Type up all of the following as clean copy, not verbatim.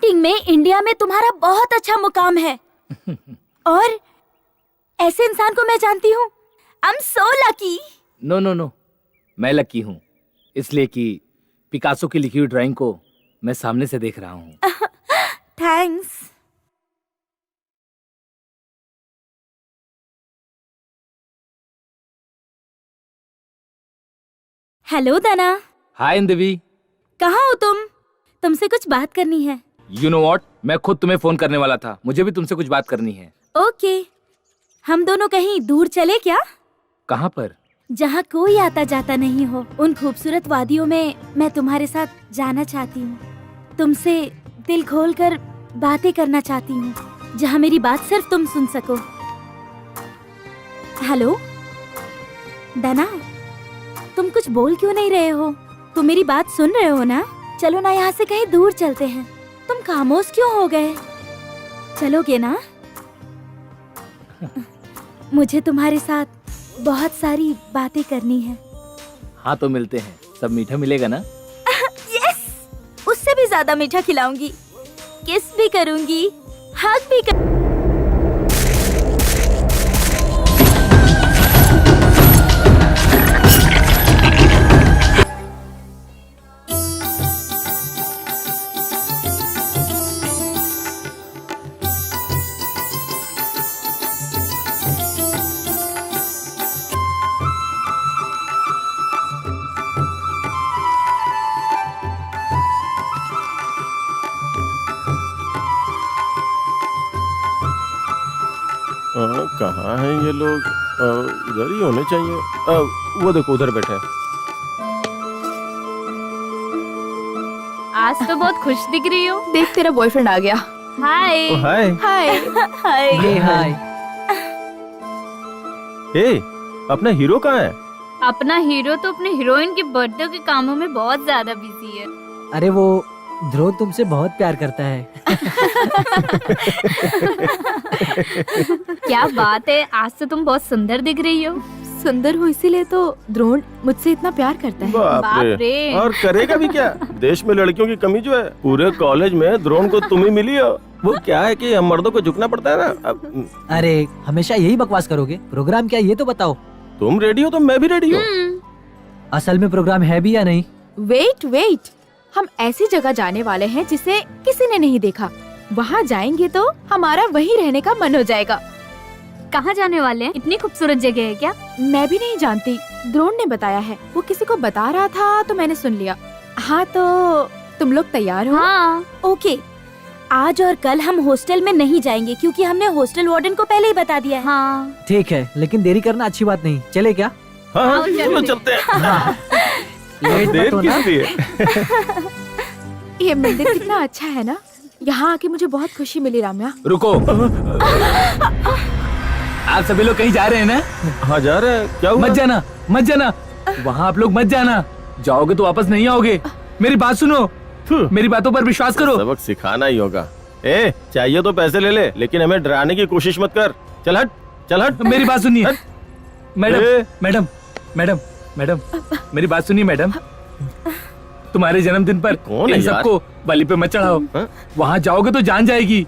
Accounting में India में तुम्हारा बहुत अच्छा मुकाम है। और ऐसे इंसान को मैं जानती हूँ। I am so lucky. No no no, मैं लकी हूँ इसलिए कि पिकासो की लिखी हुई ड्राइंग को मैं सामने से देख रहा हूँ। थैंक्स। हेलो दना। हाय अंदेवी। कहाँ हो तुम? तुमसे कुछ बात करनी है। यू नो व्हाट, मैं खुद तुम्हें फोन करने वाला था। मुझे भी तुमसे कुछ बात करनी है। ओके, हम दोनों कहीं दूर चले क्या? कहाँ पर? जहाँ कोई आता जाता नहीं हो, उन खूबसूरत वादियों में मैं तुम्हारे साथ जाना चाहती हूँ। तुमसे दिल खोलकर बातें करना चाहती हूँ, जहाँ मेरी बात सिर्फ तुम सुन सको। हेलो दना, तुम कुछ बोल क्यों नहीं रहे हो? तुम मेरी बात सुन रहे हो ना? चलो ना, यहाँ से कहीं दूर चलते हैं। तुम खामोश क्यों हो गए? चलोगे ना? मुझे तुम्हारे साथ बहुत सारी बातें करनी है। हाँ तो मिलते हैं। सब मीठा मिलेगा ना? यस, उससे भी ज्यादा मीठा खिलाऊंगी, किस भी करूंगी, हग भी कर... कहाँ हैं ये लोग? इधर ही होने चाहिए। वो देखो उधर बैठे हैं। आज तो बहुत खुश दिख रही हो। देख, तेरा बॉयफ्रेंड आ गया। हाय। हाय हाय। हाय। हाय। ए, अपना हीरो कहाँ है? अपना हीरो तो अपने हीरोइन के बर्थडे के कामों में बहुत ज्यादा बिजी है। अरे वो ध्रुव तुमसे बहुत प्यार करता है। क्या बात है, आज तो तुम बहुत सुंदर दिख रही हो। सुंदर हो इसीलिए तो द्रोण मुझसे इतना प्यार करता है। बाप रे। रे। और करेगा भी क्या? देश में लड़कियों की कमी जो है, पूरे कॉलेज में द्रोण को तुम ही मिली हो। वो क्या है कि हम मर्दों को झुकना पड़ता है ना। अरे हमेशा यही बकवास करोगे? प्रोग्राम क्या है ये तो बताओ। तुम रेडी हो तो मैं भी रेडी हूँ। असल में प्रोग्राम है भी या नहीं? वेट वेट, हम ऐसी जगह जाने वाले हैं जिसे किसी ने नहीं देखा। वहाँ जाएंगे तो हमारा वहीं रहने का मन हो जाएगा। कहाँ जाने वाले हैं? इतनी खूबसूरत जगह है क्या? मैं भी नहीं जानती, द्रोण ने बताया है। वो किसी को बता रहा था तो मैंने सुन लिया। हाँ तो तुम लोग तैयार हो? हाँ। ओके, आज और कल हम हॉस्टल में नहीं जाएंगे क्योंकि हमने हॉस्टल वार्डन को पहले ही बता दिया है। हाँ। ठीक है, लेकिन देरी करना अच्छी बात नहीं। चले क्या? हाँ आओ, चलो। चलो चलते हैं। लेट मत देर होना। किस लिए? ये मंदिर कितना अच्छा है ना। यहाँ आके मुझे बहुत खुशी मिली राम्या। रुको। आप सभी लोग कहीं जा रहे हैं ना? हाँ जा रहे हैं। क्या हुआ? मत जाना, मत जाना। वहाँ आप लोग मत जाना। जाओगे तो वापस नहीं आओगे। मेरी बात सुनो, मेरी बातों पर विश्वास करो। सबक सिखाना ही होगा। ए, चाहिए तो पैसे ले ले, लेकिन हमें डराने की कोशिश मत कर। चल हट, चल हट। मेरी बात सुनिए हट। मैडम, ए। मैडम, मैडम, मैडम, मेरी बात सुनिए मैडम। तुम्हारे जन्मदिन पर कौन है इन यार? सबको बलि पे मत चढ़ाओ। हाँ? वहाँ जाओगे तो जान जाएगी।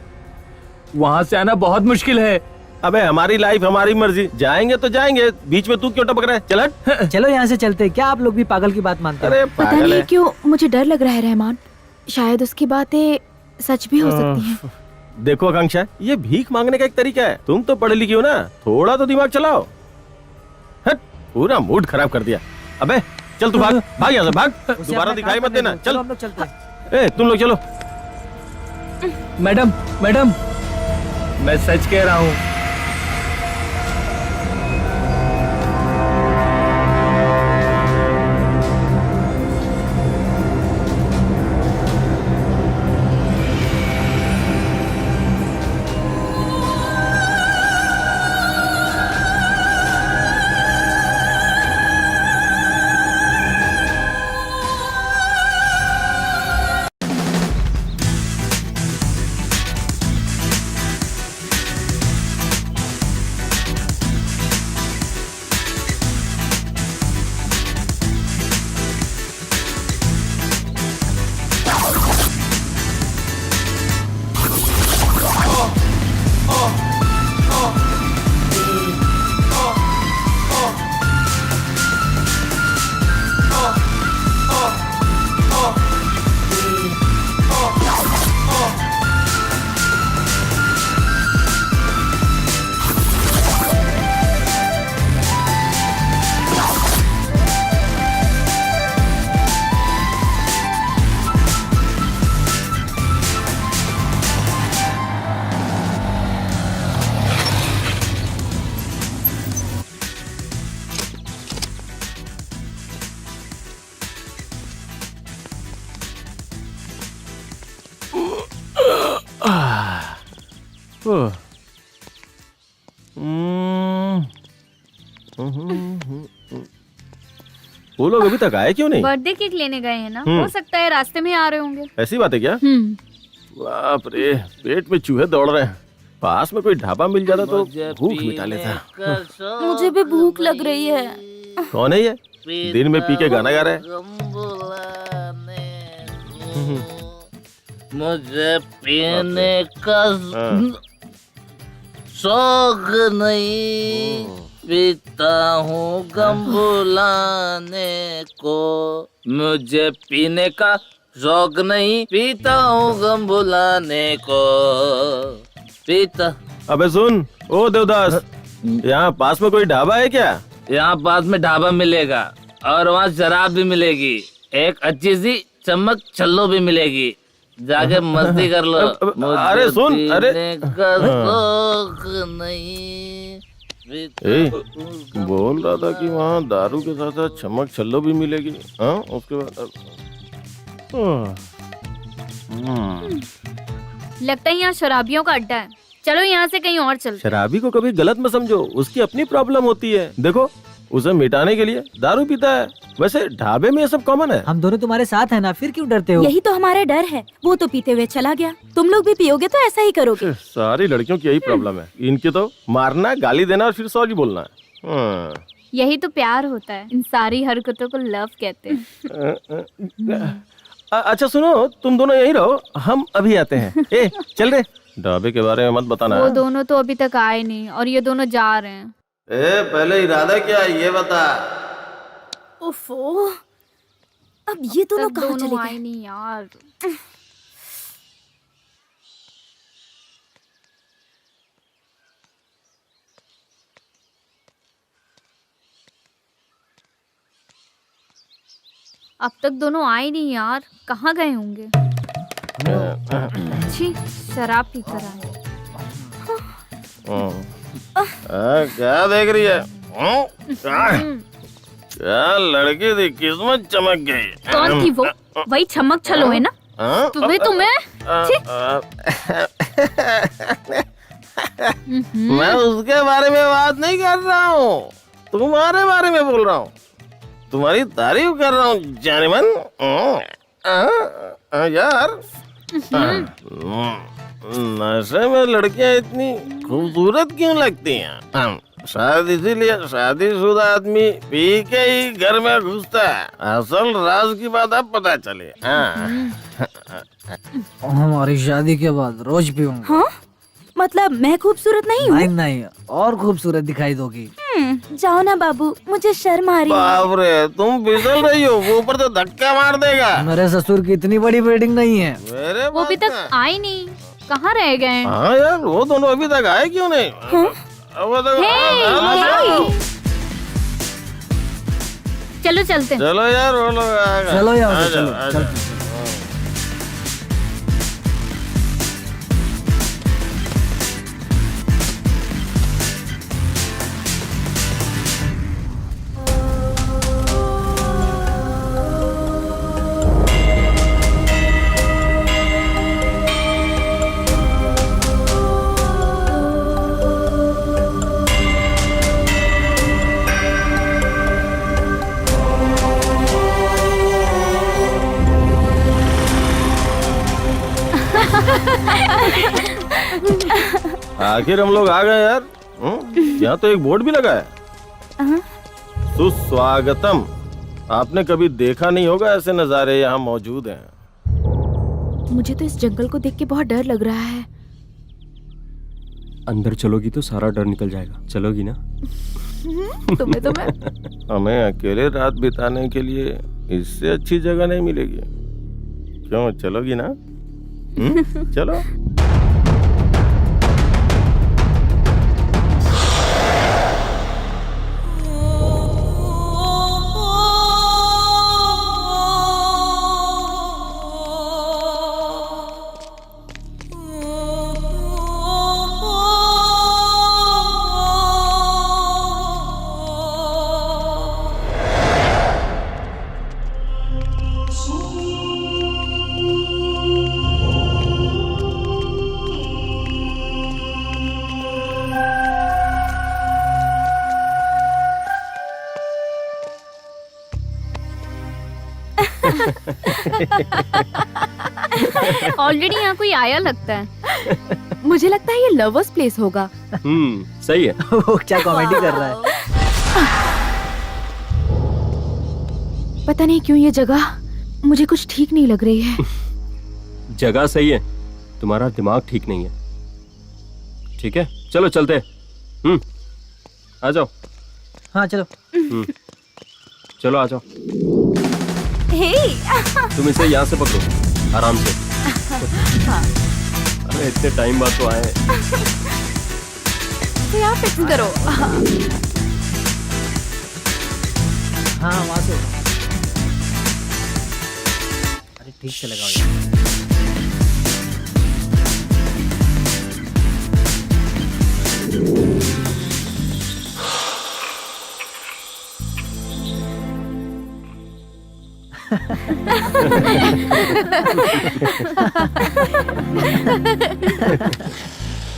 वहाँ से आना बहुत मुश्किल है। अबे हमारी लाइफ हमारी मर्जी, जाएंगे तो जाएंगे। बीच में तू क्यों टपक रहा है? चल हट। चलो यहाँ से चलते। क्या आप लोग भी पागल की बात मानते हो? अरे पता पागल नहीं है। क्यों मुझे डर लग रहा है रहमान। शायद उसकी बातें सच भी हो सकती हैं। देखो आकांक्षा, ये भीख मांगने का एक तरीका है। तुम तो पढ़े लिखी हो ना, थोड़ा तो दिमाग चलाओ। हट, पूरा मूड खराब कर दिया। अबे चल तू भाग, भाग यहाँ से भाग। उसे दोबारा अपना दिखाई काम मत करने देना। दो। चल चलो हम लोग चलते हैं। ए, तुम लोग चलो। मैडम, मैडम, मैं सच कह रहा हूँ। ओह। वो लोग अभी तक आए क्यों नहीं? बर्थडे केक लेने गए हैं ना, हम्म। हो सकता है रास्ते में आ रहे होंगे। ऐसी बात है क्या? बाप रे, पेट में चूहे दौड़ रहे हैं। पास में कोई ढाबा मिल जाता तो भूख मिटा लेता। मुझे भी भूख लग रही है। कौन है ये? दिन में पी के गाना गा रहा है। मुझे पीने का शौक नहीं, पीता हूँ गम भुलाने को। मुझे पीने का शौक नहीं, पीता हूँ गम भुलाने को। पीता। अबे सुन, ओ देवदास, यहाँ पास में कोई ढाबा है क्या? यहाँ पास में ढाबा मिलेगा और वहाँ शराब भी मिलेगी, एक अच्छी सी चम्मच छल्लो भी मिलेगी। जाके मस्ती कर लो। अरे सुन, अरे का शौक नहीं। ए, बोल रहा था कि वहाँ दारू के साथ साथ चम्मच छल्लो भी मिलेगी। हाँ, उसके बाद लगता है यहाँ शराबियों का अड्डा है। चलो यहाँ से कहीं और चलते। शराबी को कभी गलत मत समझो, उसकी अपनी प्रॉब्लम होती है। देखो, उसे मिटाने के लिए दारू पीता है। वैसे ढाबे में ये सब कॉमन है। हम दोनों तुम्हारे साथ हैं ना, फिर क्यों डरते हो? यही तो हमारा डर है। वो तो पीते हुए चला गया, तुम लोग भी पियोगे तो ऐसा ही करोगे। सारी लड़कियों की यही प्रॉब्लम है। इनके तो मारना, गाली देना और फिर सॉरी बोलना है। हाँ। यही तो प्यार होता है। इन सारी हरकतों को लव कहते हैं। अच्छा सुनो, तुम दोनों यही रहो, हम अभी आते हैं। ए, चल रे। ढाबे के बारे में मत बताना। वो दोनों तो अभी तक आए नहीं और ये दोनों जा रहे हैं। पहले इरादा क्या है ये बता। ओफो, अब ये दोनों तब कहाँ दोनों चले आए गए? नहीं यार। अब तक दोनों आए नहीं यार, कहाँ गए होंगे? छी, शराब पीकर आए। क्या देख रही है? क्या लड़की थी, किस्मत चमक गई। कौन थी वो? वही छमक छलो है ना? तुम्हें मैं उसके बारे में बात नहीं कर रहा हूँ, तुम्हारे बारे में बोल रहा हूँ। तुम्हारी तारीफ कर रहा हूँ जाने मन। यार, नशे में लड़कियाँ इतनी खूबसूरत क्यों लगती हैं? शायद इसीलिए शादीशुदा आदमी पी के ही घर में घुसता है। असल राज की बात अब पता चले। हमारी शादी के बाद रोज पीऊंगा। हाँ? मतलब मैं खूबसूरत नहीं हूँ? नहीं नहीं, और खूबसूरत दिखाई दोगी। जाओ ना बाबू, मुझे शर्म आ रही है। बाप रे, तुम फिसल रही हो, वो ऊपर तो धक्का मार देगा। मेरे ससुर की इतनी बड़ी बिल्डिंग नहीं है। मेरे वो अभी तक आए नहीं, कहाँ रह गए? हाँ यार, वो दोनों अभी तक आए क्यों नहीं? वो तो चलो चलते हैं। चलो यार, वो लोग आ गए। चलो यार, आ जाओ, चलो, आ चलो। जाओ। आखिर हम लोग आ गए यार। यहाँ तो एक बोर्ड भी लगा है, सुस्वागतम। आपने कभी देखा नहीं होगा ऐसे नजारे यहाँ मौजूद हैं। मुझे तो इस जंगल को देख के बहुत डर लग रहा है। अंदर चलोगी तो सारा डर निकल जाएगा। चलोगी ना? तुम्हें तो मैं हमें अकेले रात बिताने के लिए इससे अच्छी जगह नहीं मिलेगी। क्यों, चलोगी ना? चलो। ऑलरेडी यहाँ कोई आया लगता है। मुझे लगता है ये लवर्स प्लेस होगा। सही है। वो क्या कॉमेडी कर रहा है। पता नहीं क्यों ये जगह मुझे कुछ ठीक नहीं लग रही है। जगह सही है, तुम्हारा दिमाग ठीक नहीं है। ठीक है, चलो चलते हैं। आ जाओ। हाँ चलो। चलो आ जाओ। हे तुम इसे यहाँ से पकड़ो, आराम से। अरे इतने टाइम बाद तो आए। तो आप फिक्स करो। हाँ वहाँ से। अरे ठीक से लगाओ यार।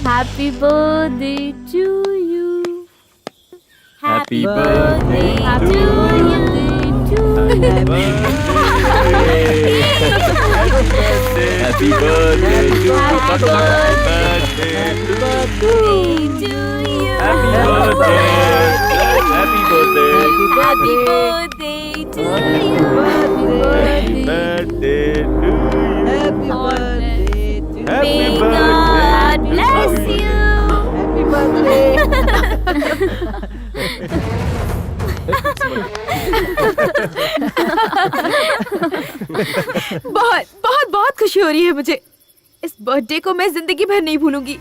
Happy birthday to you. Happy birthday birthday to you. Happy birthday to you. Happy Happy birthday. Happy birthday to you. Happy birthday to you. Happy birthday to you. Happy May birthday. God bless you. Happy birthday. बहुत बहुत बहुत खुशी हो रही है मुझे। इस birthday को मैं जिंदगी भर नहीं भूलूंगी।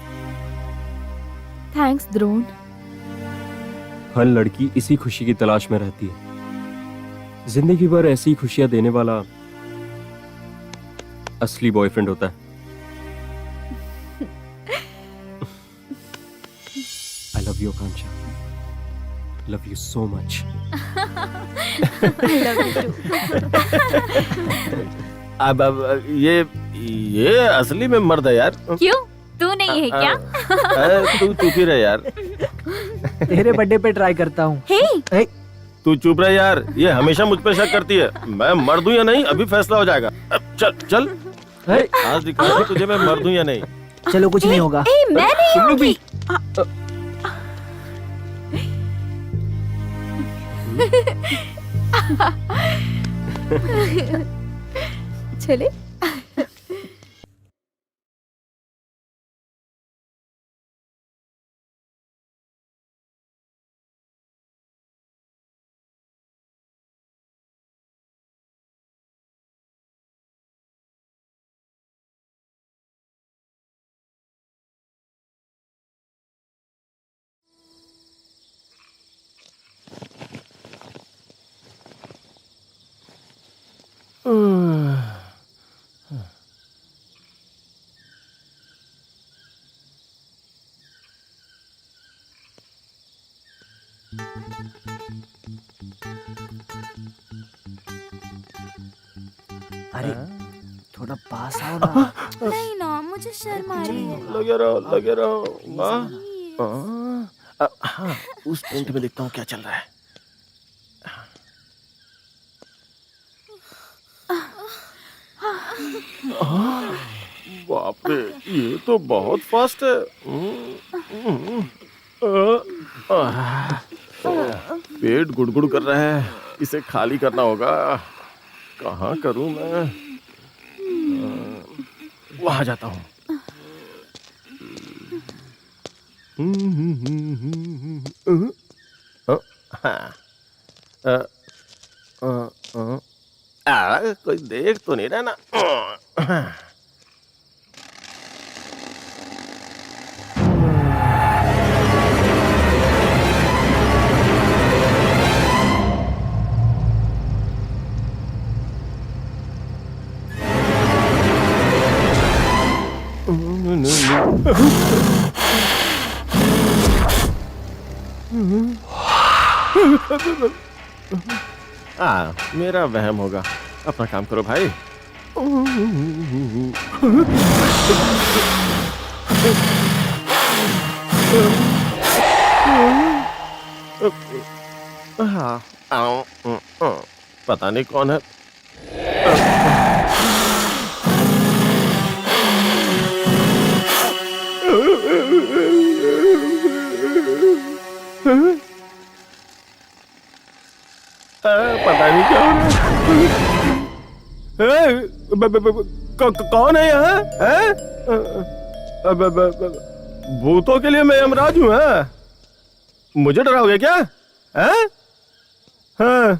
थैंक्स द्रोण। हर लड़की इसी खुशी की तलाश में रहती है। जिंदगी भर ऐसी ही खुशियां देने वाला असली बॉयफ्रेंड होता है। I love you, Akansha. Love you so much. अब ये असली में मर्द है यार। क्यों? तू नहीं है क्या? तू चुप ही रह यार। तेरे बर्थडे पे ट्राई करता हूँ। हे तू चुप रह यार। ये हमेशा मुझ पे शक करती है। मैं मर्द हूँ या नहीं अभी फैसला हो जाएगा। अब चल चल आज दिखा दे तुझे मैं मर्द हूँ या नहीं। चलो कुछ नहीं होगा। हे मैं नहीं होंगी। चले। अरे थोड़ा पास आओ ना। नहीं ना मुझे शर्म आ रही है। लगे रहो। हाँ उस टेंट में देखता हूँ क्या चल रहा है। बाप रे ये तो बहुत फास्ट है। पेट गुड़गुड़ कर रहा है। इसे खाली करना होगा। कहाँ करूँ मैं? वहां जाता हूँ। कोई देख तो नहीं रहा ना। मेरा वहम होगा। अपना काम करो भाई। पता नहीं कौन है। पता नहीं क्या हो रहा है। कौन है यहाँ? भूतों के लिए मैं यमराज हूँ। मुझे डराओगे क्या? हाँ?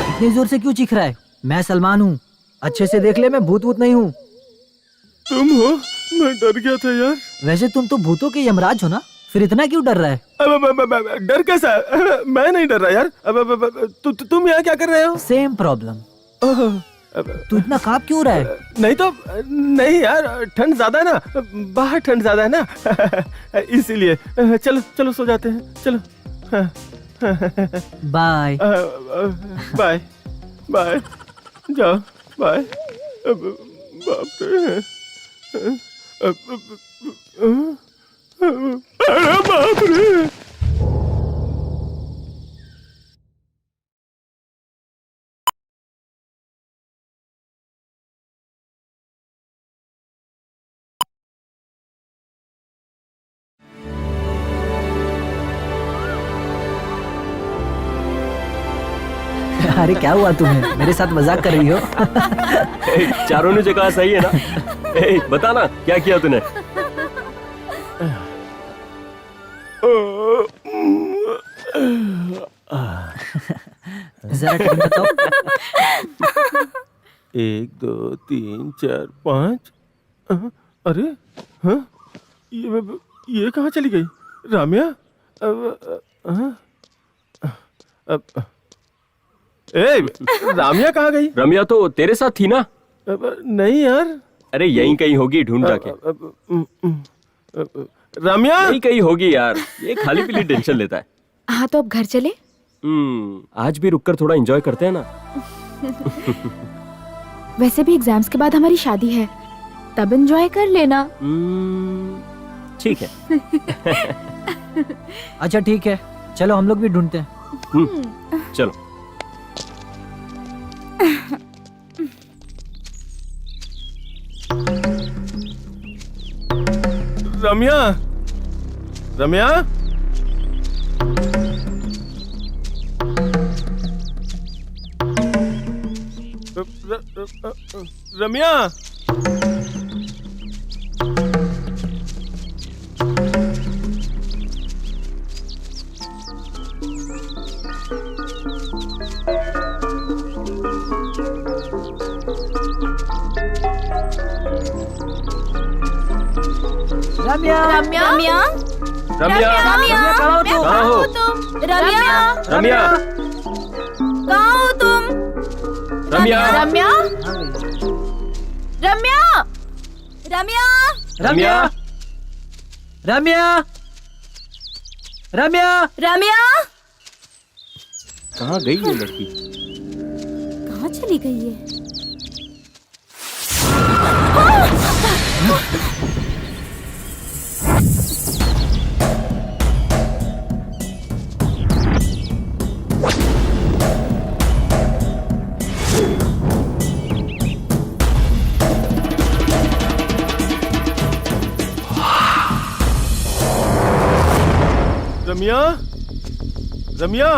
इतनी जोर से क्यों चीख रहा है? मैं सलमान हूँ, अच्छे से देख ले, मैं भूत वूत नहीं हूँ। तुम हो? मैं डर गया था यार। वैसे तुम तो भूतों के यमराज हो ना, फिर इतना क्यों डर रहा है? डर कैसा? मैं नहीं डर रहा यार। तुम यहाँ क्या कर रहे हो? Same problem. तू इतना कांप क्यों रहा है? नहीं तो नहीं यार, ठंड ज्यादा है ना, बाहर ठंड ज्यादा है ना, इसीलिए। चलो चलो सो जाते हैं, चलो। बाय। बाय बाय, जाओ बाय। बाप रे, अरे बाप रे। अरे क्या हुआ तुम्हें? मेरे साथ मजाक कर रही हो? चारों ने जो कहा सही है ना। बता ना क्या किया तूने? जरा टाइम बताओ। 1 2 3 4 5। अरे हाँ, ये कहाँ चली गई? राम्या? राम्या कहाँ गई? रम्या तो तेरे साथ थी ना? नहीं यार। अरे यहीं कहीं होगी, ढूंढ जाके। राम्या यहीं कहीं होगी यार, ये खाली पीली टेंशन लेता है। हाँ तो अब घर चले? आज भी रुककर थोड़ा एंजॉय करते हैं ना। वैसे भी एग्जाम्स के बाद हमारी शादी है, तब एंजॉय कर लेना। ठीक है। अच्छा ठीक है, चलो हम लोग भी ढूंढते हैं। चलो। रम्या, रम्या, रम्या, रम्या, रम्या, रम्या, रम्या, रम्या, कहाँ हो तुम? कहाँ हो? रम्या, रम्या, कहाँ हो तुम? रम्या, रम्या, रम्या, रम्या, रम्या, रम्या, रम्या, रम्या, कहाँ गई ये लड़की? कहाँ चली गई है? रम्या, रम्या,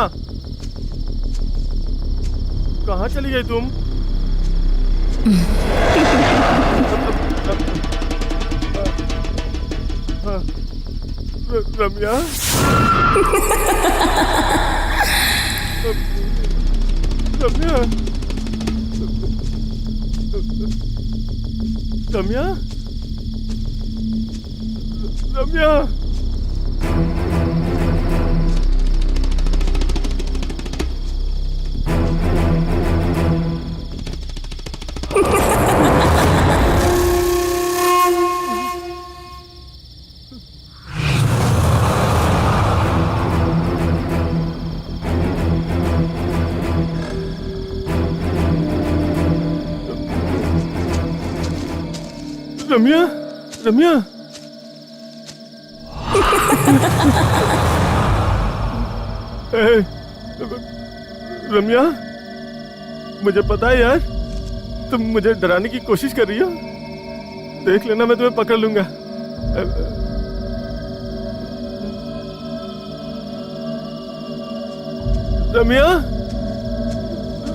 कहाँ चली गई तुम? रम्या, रम्या, रम्या, रम्या, रम्या, रम्या ए, रम्या मुझे पता है यार तुम मुझे डराने की कोशिश कर रही हो। देख लेना मैं तुम्हें पकड़ लूंगा। रम्या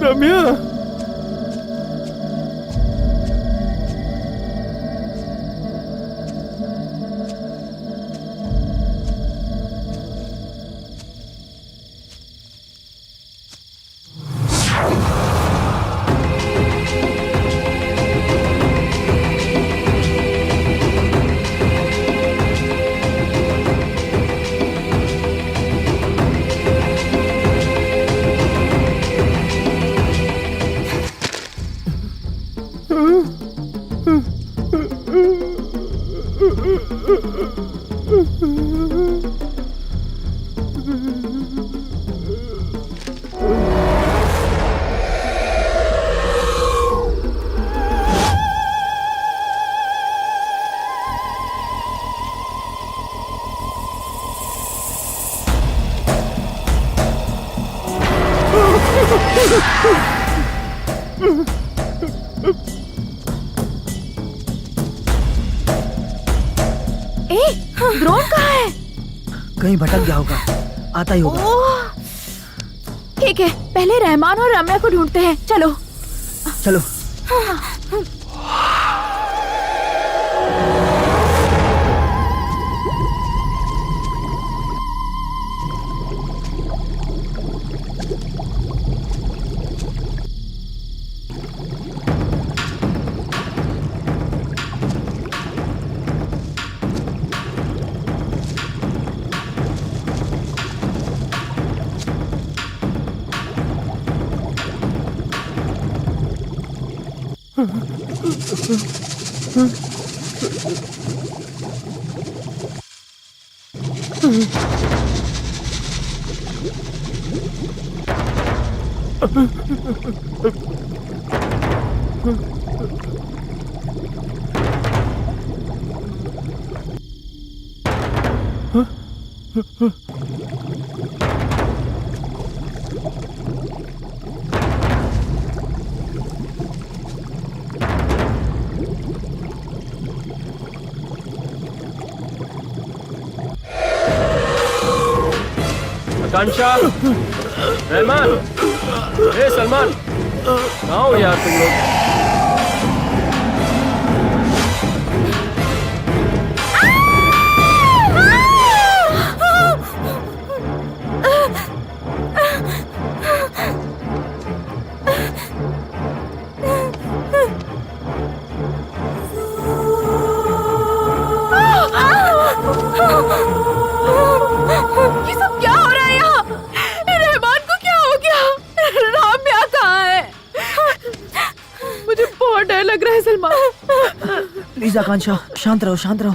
रम्या ड्रोन कहाँ है? कहीं भटक गया होगा, आता ही होगा। ओह, ठीक है, पहले रहमान और रम्या को ढूंढते हैं। चलो चलो। आकांक्षा, रहमान, ए सलमान, कहाँ हो यार तुम लोग? ये सब क्या हो रहा है यहाँ? रहमान को क्या हो गया? राम्या कहाँ है? मुझे बहुत डर लग रहा है सलमान। प्लीज आकांक्षा, शांत रहो, शांत रहो।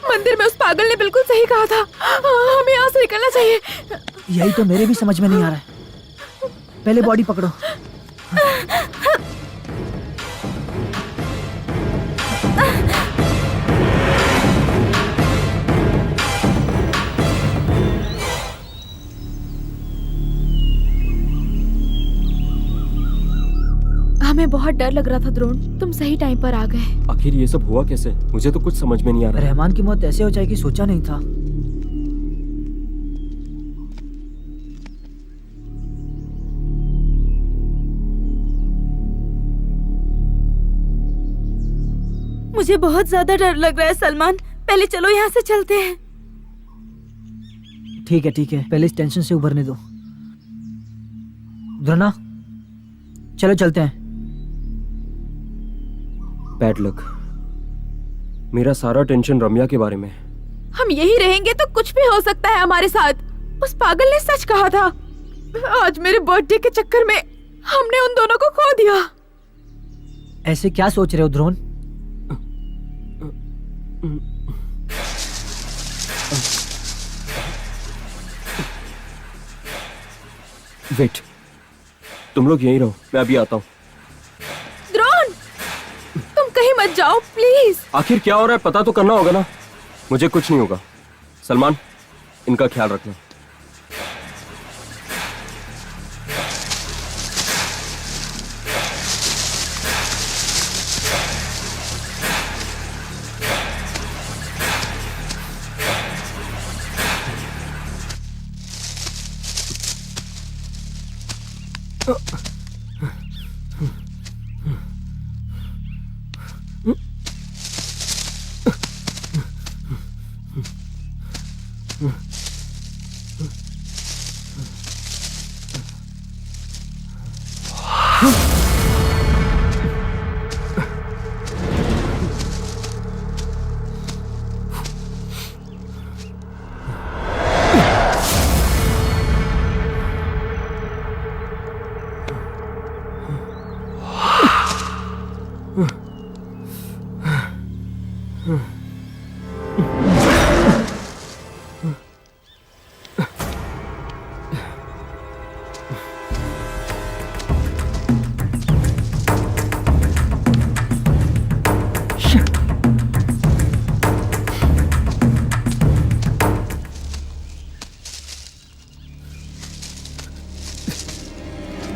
मंदिर में उस पागल ने बिल्कुल सही कहा था, हमें यहाँ से निकलना चाहिए। यही तो मेरे भी समझ में नहीं आ रहा है। पहले बॉडी पकड़ो। हमें बहुत डर लग रहा था द्रोण, तुम सही टाइम पर आ गए। आखिर ये सब हुआ कैसे? मुझे तो कुछ समझ में नहीं आ रहा। रहमान की मौत ऐसे हो जाएगी सोचा नहीं था। मुझे बहुत ज्यादा डर लग रहा है सलमान, पहले चलो यहाँ से चलते हैं। ठीक है, पहले इस टेंशन से उभरने दो। द्रोना, चलो चलते हैं। Bad luck. मेरा सारा टेंशन रम्या के बारे में है। हम यही रहेंगे तो कुछ भी हो सकता है हमारे साथ। उस पागल ने सच कहा था। आज मेरे बर्थडे के चक्कर में हमने उन दोनों को खो दिया। ऐसे क्या सोच रहे हो द्रोण? वेट, तुम लोग यहीं रहो, मैं अभी आता हूँ। द्रोण, तुम कहीं मत जाओ। जाओ प्लीज। आखिर क्या हो रहा है पता तो करना होगा ना। मुझे कुछ नहीं होगा। सलमान, इनका ख्याल रखना।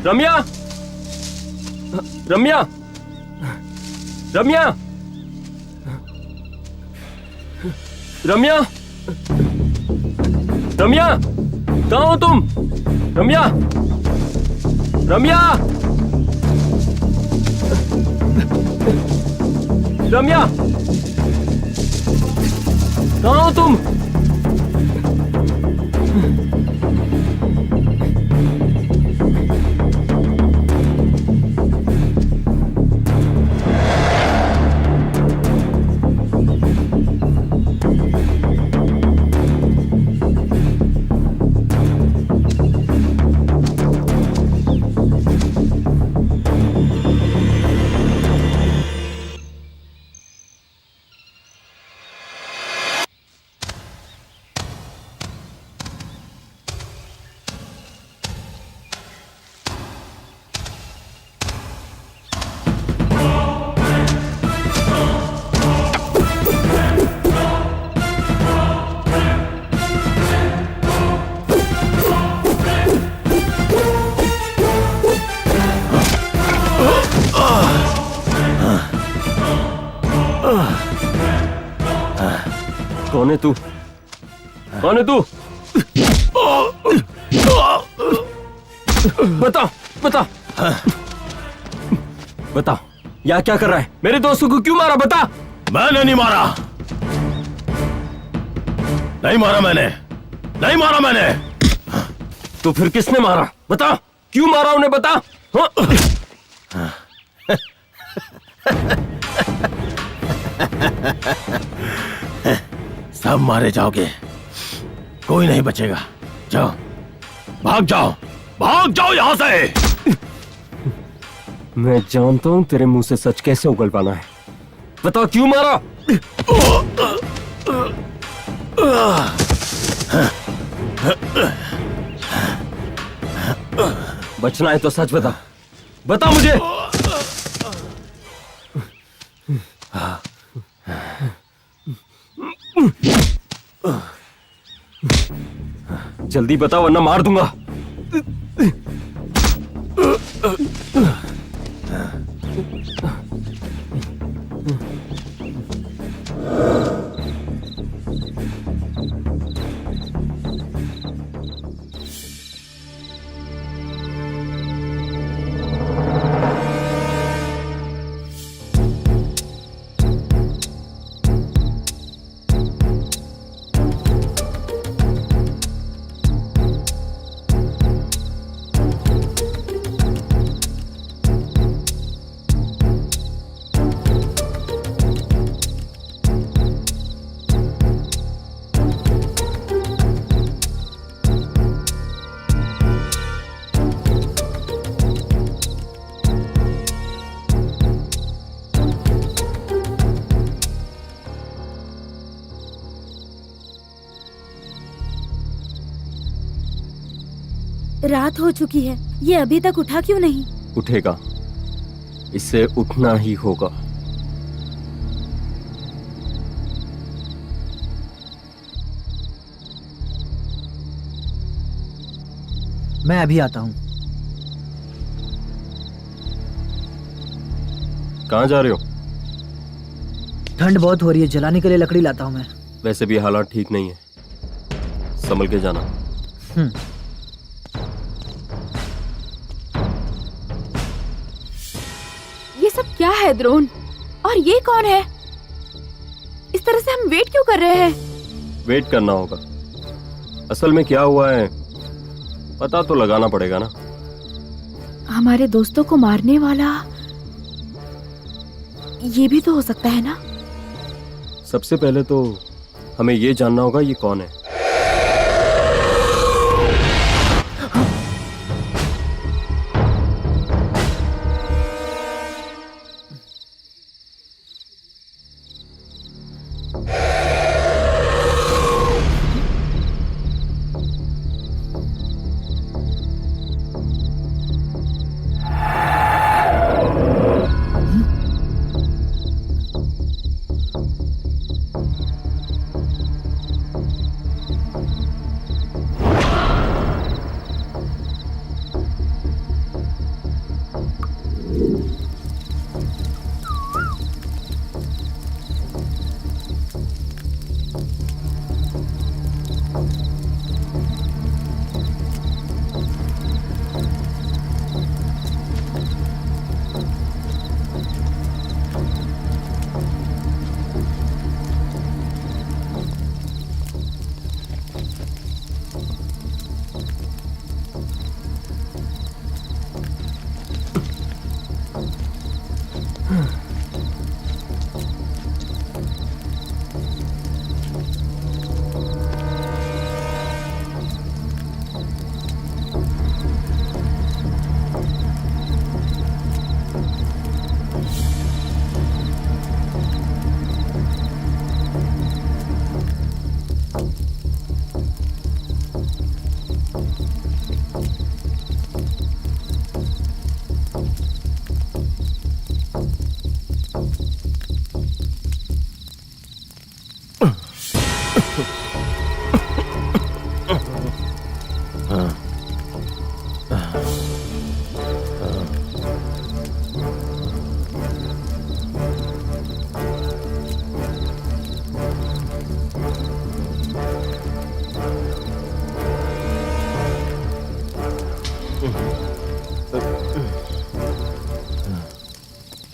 रम्या, रम्या, रम्या, रम्या, रम्या, कहाँ हो तुम? रम्या, रम्या, रम्या, कहाँ हो तुम? कौन है तू? कौन है तू? बता, बता, बता, यहाँ क्या कर रहा है? मेरे दोस्तों को क्यों मारा? बता। मैंने नहीं मारा, नहीं मारा मैंने, नहीं मारा मैंने। तो फिर किसने मारा? बता, क्यों मारा उन्हें? बता। हाँ? सब मारे जाओगे, कोई नहीं बचेगा। जाओ, भाग जाओ, भाग जाओ यहां से। मैं जानता हूं तेरे मुंह से सच कैसे उगल पाना है। बता, क्यों मारा? बचना है तो सच बता, बता मुझे। जल्दी बता वरना मार दूंगा। रात हो चुकी है, ये अभी तक उठा क्यों नहीं? उठेगा, इससे उठना ही होगा। मैं अभी आता हूँ। कहाँ जा रहे हो? ठंड बहुत हो रही है, जलाने के लिए लकड़ी लाता हूँ मैं। वैसे भी हालात ठीक नहीं है, संभल के जाना। ये सब क्या है द्रोण? और ये कौन है? इस तरह से हम वेट क्यों कर रहे हैं? वेट करना होगा। असल में क्या हुआ है पता तो लगाना पड़ेगा ना। हमारे दोस्तों को मारने वाला ये भी तो हो सकता है ना? सबसे पहले तो हमें ये जानना होगा ये कौन है।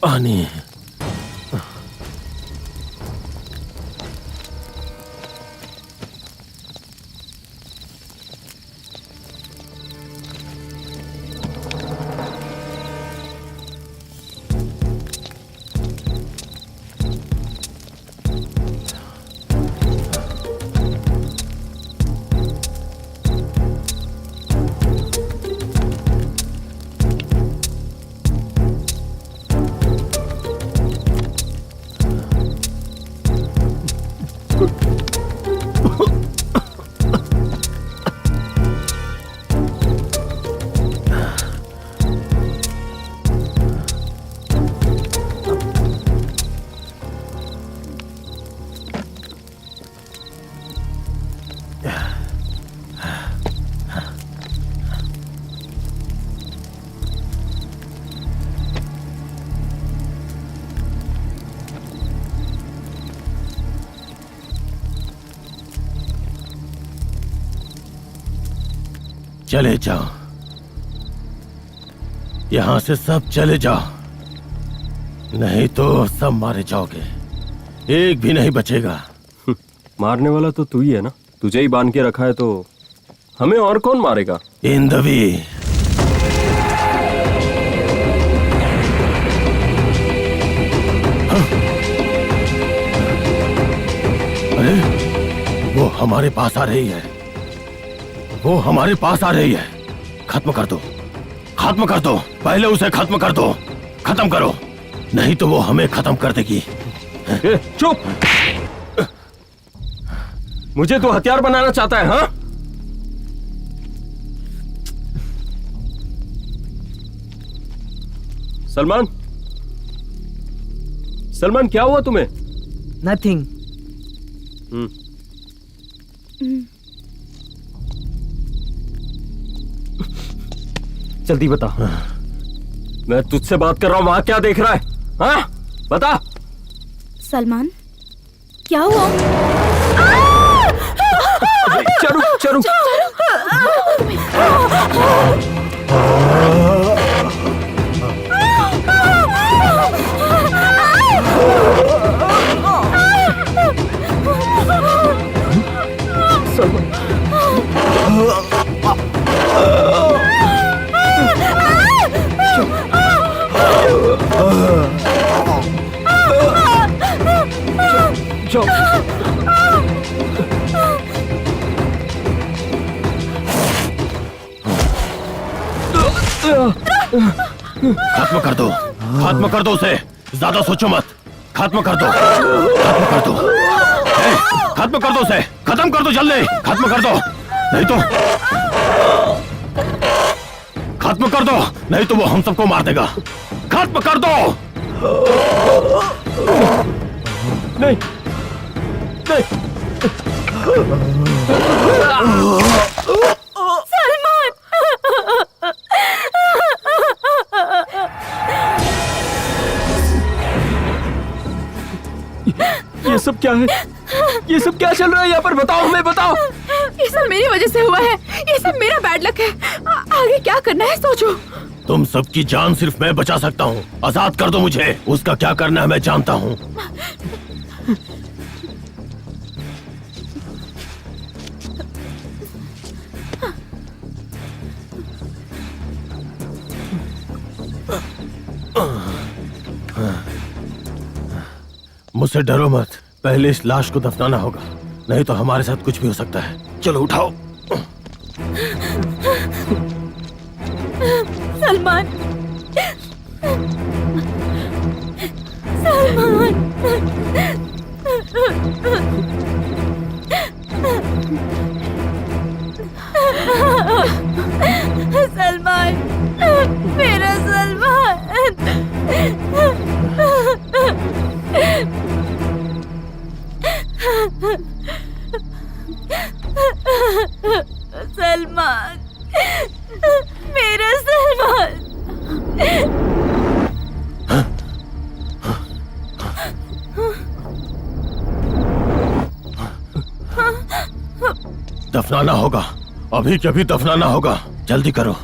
पानी। चले जाओ, यहां से सब चले जाओ, नहीं तो सब मारे जाओगे, एक भी नहीं बचेगा। मारने वाला तो तू ही है ना, तुझे ही बांध के रखा है तो हमें और कौन मारेगा? इंदवी, अरे वो हमारे पास आ रही है, वो हमारे पास आ रही है। खत्म कर दो, खत्म कर दो, पहले उसे खत्म कर दो, खत्म करो, नहीं तो वो हमें खत्म कर देगी। चुप! मुझे तो हथियार बनाना चाहता है, हाँ? सलमान, सलमान क्या हुआ तुम्हें? नथिंग। जल्दी बता, मैं तुझसे बात कर रहा हूँ, वहां क्या देख रहा है? हाँ बता। सलमान, क्या हुआ? चारू चारू खत्म कर दो, खत्म कर दो उसे, ज्यादा सोचो मत, खत्म कर दो, खत्म कर दो, खत्म कर दो उसे, खत्म कर दो जल्दी, खत्म कर दो, नहीं तो खत्म कर दो, नहीं तो वो हम सबको मार देगा, खत्म कर दो। नहीं नहीं ये सब क्या है? ये सब क्या चल रहा है यहाँ पर? बताओ हमें, बताओ। ये सब मेरी वजह से हुआ है, ये सब मेरा बैड लक है। आगे क्या करना है सोचो। तुम सबकी जान सिर्फ मैं बचा सकता हूँ, आजाद कर दो मुझे, उसका क्या करना है मैं जानता हूँ। मुझसे डरो मत, पहले इस लाश को दफनाना होगा, नहीं तो हमारे साथ कुछ भी हो सकता है। चलो उठाओ। सलमान, सलमान, सलमान, मेरा सलमान। सलमान, मेरा सलमान। दफनाना होगा, अभी के अभी दफनाना होगा, जल्दी करो।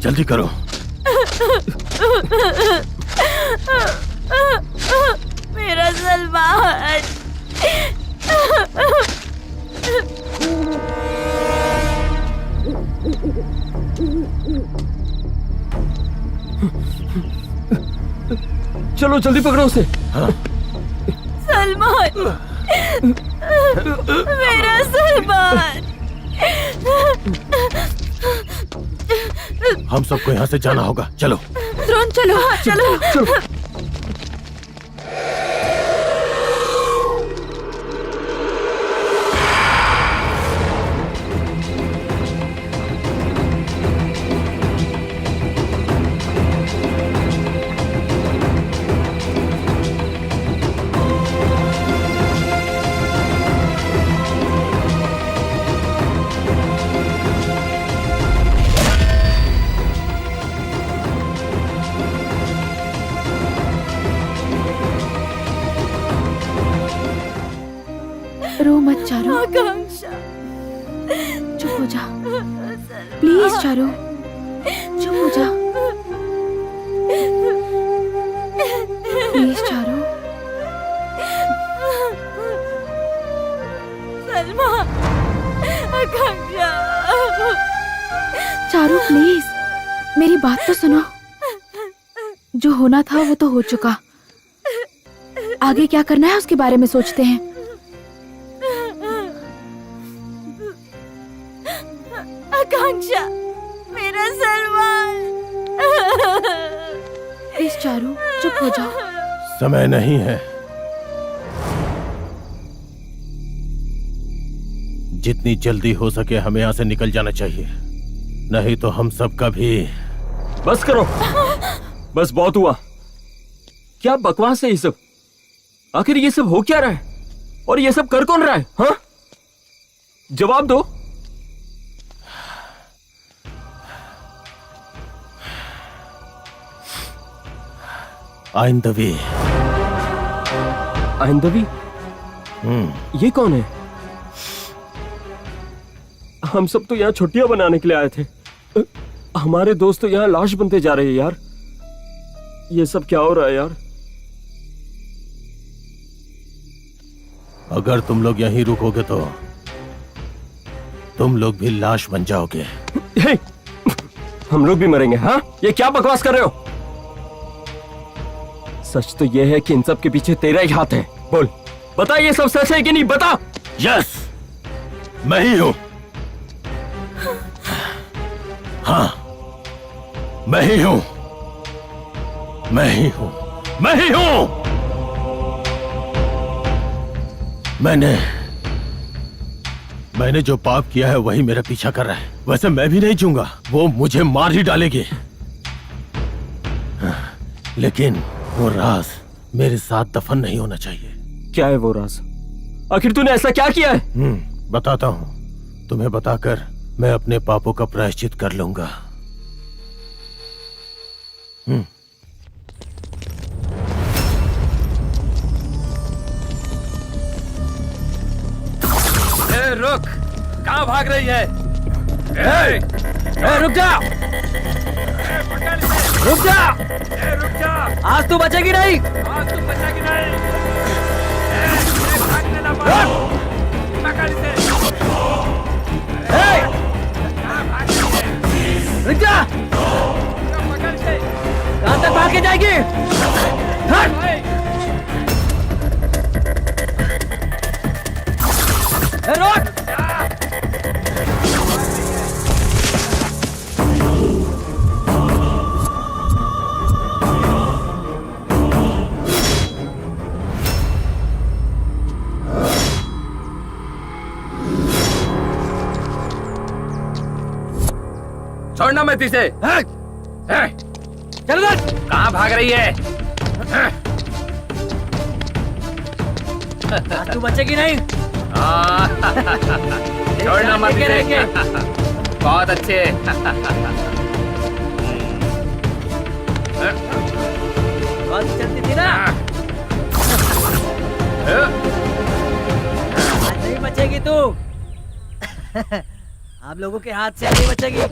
जल्दी करो। मेरा सलमान। चलो जल्दी पकड़ो उसे। सलमान, मेरा सलमान। हम सबको यहाँ से जाना होगा, चलो। द्रोण चलो, चलो, चलो। रो मत चारू, आकांक्षा, चुप हो जा प्लीज। चारू चुप हो जा please. Charu, Salman, Akanksha. Charu please मेरी बात तो सुनो। जो होना था वो तो हो चुका, आगे क्या करना है उसके बारे में सोचते हैं। आकांक्षा, मेरा सलमान। प्लीज चारू चुप हो जाओ। समय नहीं है, जितनी जल्दी हो सके हमें यहाँ से निकल जाना चाहिए, नहीं तो हम सबका भी। बस करो, बस बहुत हुआ। क्या बकवास है ये सब? आखिर ये सब हो क्या रहा है और ये सब कर कौन रहा है? हाँ, जवाब दो। आइंदवी। आइंदवी? ये कौन है? हम सब तो यहाँ छुट्टियां बनाने के लिए आए थे। हमारे दोस्त तो यहाँ लाश बनते जा रहे हैं यार। ये सब क्या हो रहा है यार? अगर तुम लोग यहीं रुकोगे तो तुम लोग भी लाश बन जाओगे। हे, हम लोग भी मरेंगे? हाँ, ये क्या बकवास कर रहे हो? सच तो ये है कि इन सब के पीछे तेरा ही हाथ है। बोल, बता, ये सब सच है कि नहीं? बता। यस, मैं ही हूं। हाँ, मैं ही हूं, मैं ही हूं, मैं ही हूं। मैंने जो पाप किया है वही मेरा पीछा कर रहा है। वैसे मैं भी नहीं चूंगा, वो मुझे मार ही डालेगी। लेकिन वो राज मेरे साथ दफन नहीं होना चाहिए। क्या है वो राज? आखिर तूने ऐसा क्या किया है? बताता हूं। तुम्हें बताकर मैं अपने पापों का प्रायश्चित कर लूंगा। रुक, कहाँ भाग रही है? रुक जा, रुक जा, रुक जा, आज तू बचेगी नहीं। आज तुम बचेगी नहीं। भागने ना पकड़ इसे। रुक जा, पकड़ इसे। कहां तक भाग के जाएगी? हट! रोक! छोड़ना मत इसे। चल उधर! कहाँ भाग रही है? आज तू बचेगी नहीं। छोड़ना मत इसे। बहुत अच्छे। बहुत चलती थी ना। आज नहीं बचेगी तू। आप लोगों के हाथ से नहीं बचेगी।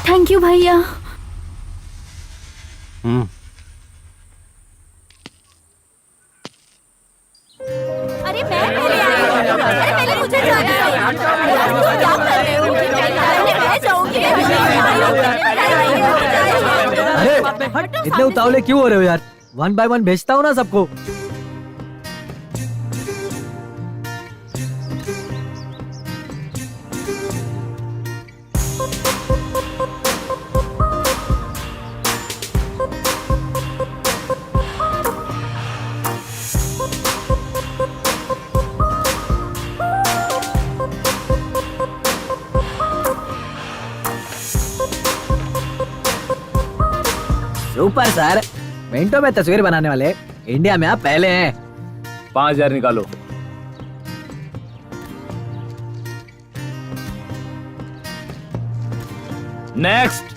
थैंक यू भैया। अरे मैं पहले आई हूँ। अरे पहले मुझे जाना है। यार तुम क्या कर रहे हो? मैं जाऊंगी। अरे इतने उतावले क्यों हो रहे हो यार? 1 by 1 भेजता हूँ ना सबको। सुपर सर, मिनटों में तस्वीर बनाने वाले इंडिया में आप पहले हैं। 5,000 निकालो। नेक्स्ट।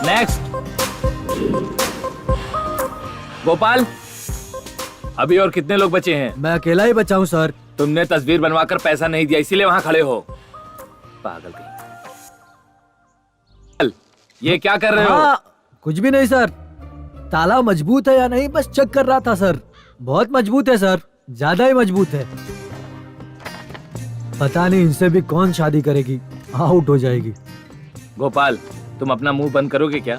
नेक्स्ट। गोपाल, अभी और कितने लोग बचे हैं? मैं अकेला ही बचा हूँ सर। तुमने तस्वीर बनवाकर पैसा नहीं दिया, इसीलिए वहां खड़े हो। पागल कहीं। ये क्या कर रहे हो? कुछ भी नहीं सर, ताला मजबूत है या नहीं बस चेक कर रहा था सर। बहुत मजबूत है सर, ज्यादा ही मजबूत है। पता नहीं इनसे भी कौन शादी करेगी, आउट हो जाएगी। गोपाल, तुम अपना मुंह बंद करोगे क्या?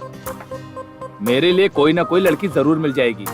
मेरे लिए कोई ना कोई लड़की जरूर मिल जाएगी।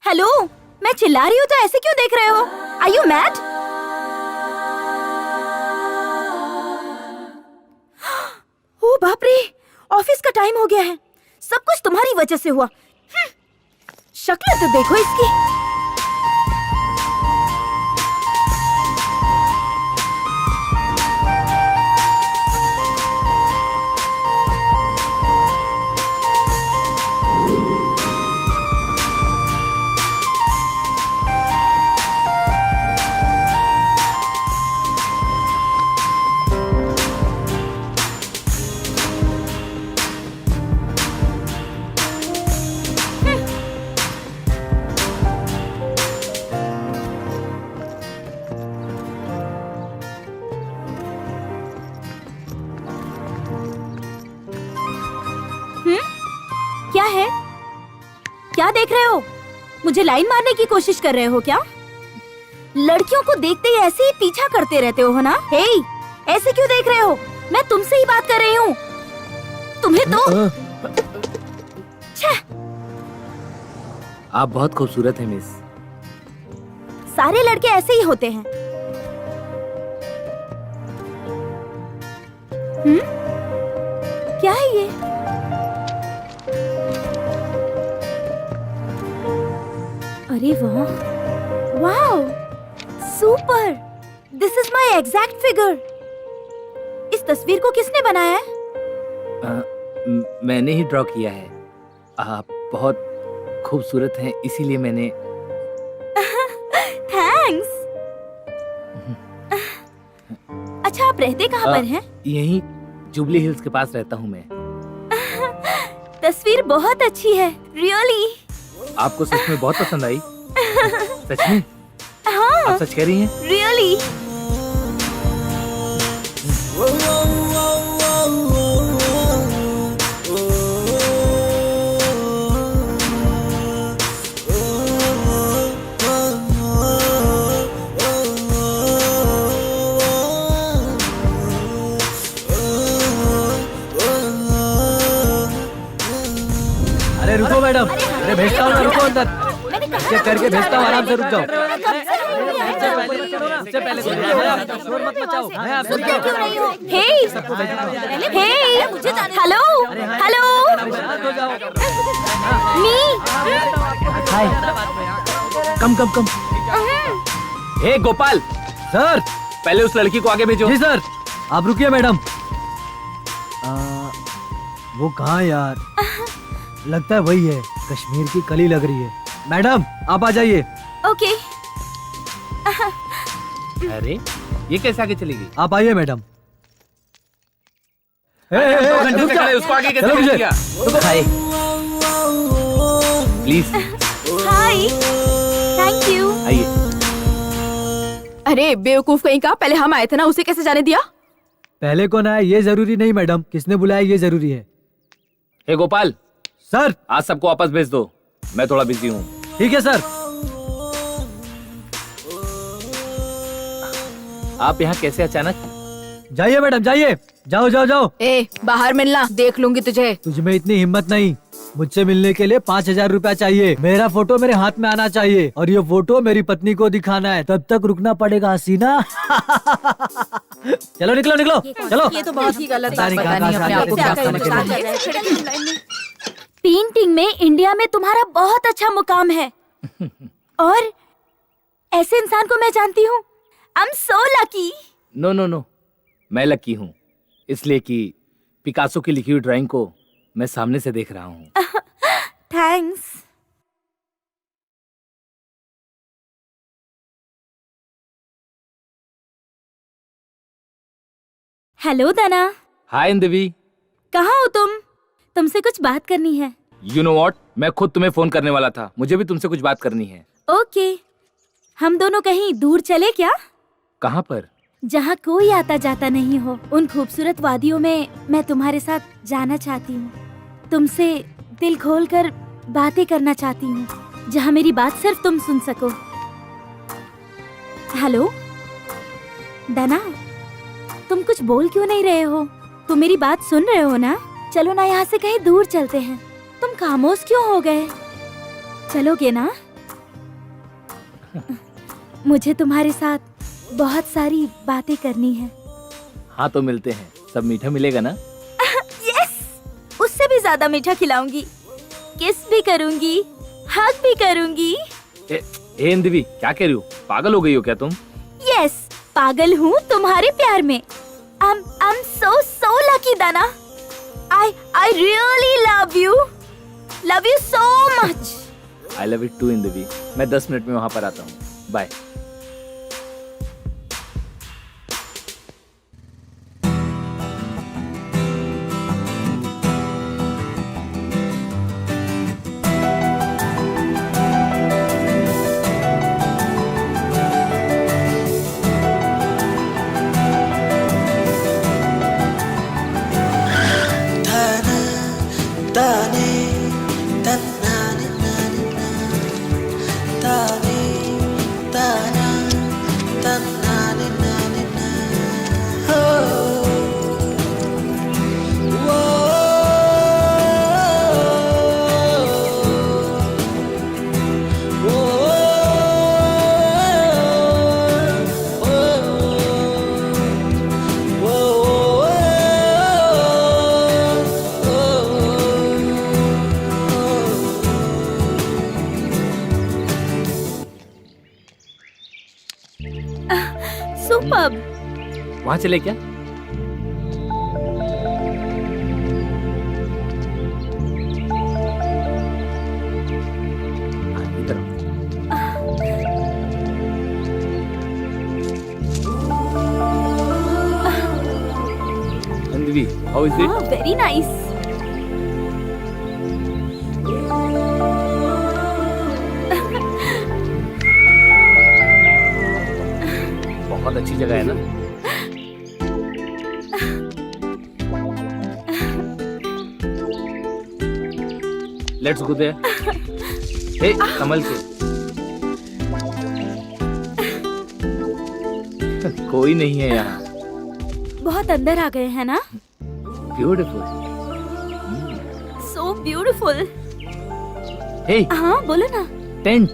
हेलो, मैं चिल्ला रही हूँ तो ऐसे क्यों देख रहे हो? Are you mad? ओ बाप रे, ऑफिस का टाइम हो गया है। सब कुछ तुम्हारी वजह से हुआ। शक्ल तो देखो इसकी। क्या है? क्या देख रहे हो? मुझे लाइन मारने की कोशिश कर रहे हो क्या? लड़कियों को देखते ही ऐसे ही पीछा करते रहते हो ना? हे, ऐसे क्यों देख रहे हो? मैं तुमसे ही बात कर रही हूँ। तुम्हें तो छह। आप बहुत खूबसूरत हैं मिस। सारे लड़के ऐसे ही होते हैं। क्या है ये? अरे वाह, wow, super! This is my exact figure. इस तस्वीर को किसने बनाया है? मैंने ही ड्रॉ किया है। आप बहुत खूबसूरत हैं, इसीलिए मैंने। थैंक्स। अच्छा, आप रहते कहाँ पर हैं? यहीं जुबली हिल्स के पास रहता हूँ मैं। तस्वीर बहुत अच्छी है, रियली। आपको सच में बहुत पसंद आई? सच में? हाँ, आप सच कह रही हैं? रियली। अरे रुको मैडम, अरे भेजता हूँ ना, रुको अंदर, मैंने कहा चेक करके भेजता हूँ, आराम से रुक जाओ। शोर मत मचाओ, मैं आपसे क्यों नहीं हो? हे हेलो हेलो मी हाय, कम कम कम। हे गोपाल, सर। पहले उस लड़की को आगे भेजो। जी सर, आप रुकिए मैडम। वो कहाँ यार, लगता है वही है, कश्मीर की कली लग रही है। मैडम आप आ जाइए। ओके अरे ये कैसे आगे चली गई? आप आइए मैडम। दो घंटे से खड़े, उसको आगे कैसे चलो भेज मुझे। दिया? हाय प्लीज हाय थैंक यू। आइए। अरे बेवकूफ कहीं का, पहले हम आए थे ना, उसे कैसे जाने दिया? पहले कौन आया ये जरूरी नहीं मैडम, किसने बुलाया ये जरूरी है। हे गोपाल, सर। आज सबको वापस भेज दो, मैं थोड़ा बिजी हूँ। ठीक है सर। आप यहाँ कैसे अचानक? जाइए मैडम जाइए, जाओ जाओ जाओ। ए बाहर मिलना, देख लूंगी तुझे। तुझमें इतनी हिम्मत नहीं, मुझसे मिलने के लिए 5,000 रुपया चाहिए। मेरा फोटो मेरे हाथ में आना चाहिए और ये फोटो मेरी पत्नी को दिखाना है, तब तक रुकना पड़ेगा हसीना। चलो निकलो निकलो, चलो। ये तो बहुत ही गलत पता बात नहीं बतानी कहाँ अपने से आप को आके क्या तुम समझ। पेंटिंग में इंडिया में तुम्हारा बहुत अच्छा मुकाम है और ऐसे इंसान को मैं जानती हूँ। I am so lucky. No no no, मैं लकी हूँ इसलिए कि पिकासो की लिखी हुई ड्राइंग को मैं सामने से देख रहा हूँ। थैंक्स। हेलो दना, हाय इंदवी। कहाँ हो तुम? तुमसे कुछ बात करनी है। यू नो व्हाट, मैं खुद तुम्हें फोन करने वाला था, मुझे भी तुमसे कुछ बात करनी है। ओके, हम दोनों कहीं दूर चले क्या? कहाँ पर? जहाँ कोई आता जाता नहीं हो, उन खूबसूरत वादियों में मैं तुम्हारे साथ जाना चाहती हूँ। तुमसे दिल खोलकर बातें करना चाहती हूँ, जहाँ मेरी बात सिर्फ तुम सुन सको। हेलो दना, तुम कुछ बोल क्यों नहीं रहे हो? तुम मेरी बात सुन रहे हो ना? चलो ना यहाँ से कहीं दूर चलते हैं। तुम खामोश क्यों हो गए? चलोगे ना? मुझे तुम्हारे साथ बहुत सारी बातें करनी है। हाँ तो मिलते हैं, सब मीठा मिलेगा ना? यस, उससे भी ज्यादा मीठा खिलाऊंगी, किस भी करूंगी, हग भी करूंगी। ए इंदवी, क्या कह रही हो? पागल हो गई हो क्या तुम? यस, पागल हूँ तुम्हारे प्यार में। I'm so lucky Dana. I really love you so much. I love it too इंदवी। मैं 10 मिनट में वहाँ पर आता हूँ, बाय। सुपर्ब। वहाँ चले क्या? इधर Indvi, how is it? Very nice. बहुत अच्छी जगह है ना? Let's go there. हे कमल के कोई नहीं है यहाँ। बहुत अंदर आ गए हैं ना? ब्यूटीफुल। So beautiful. हे हाँ बोलो ना। टेंट।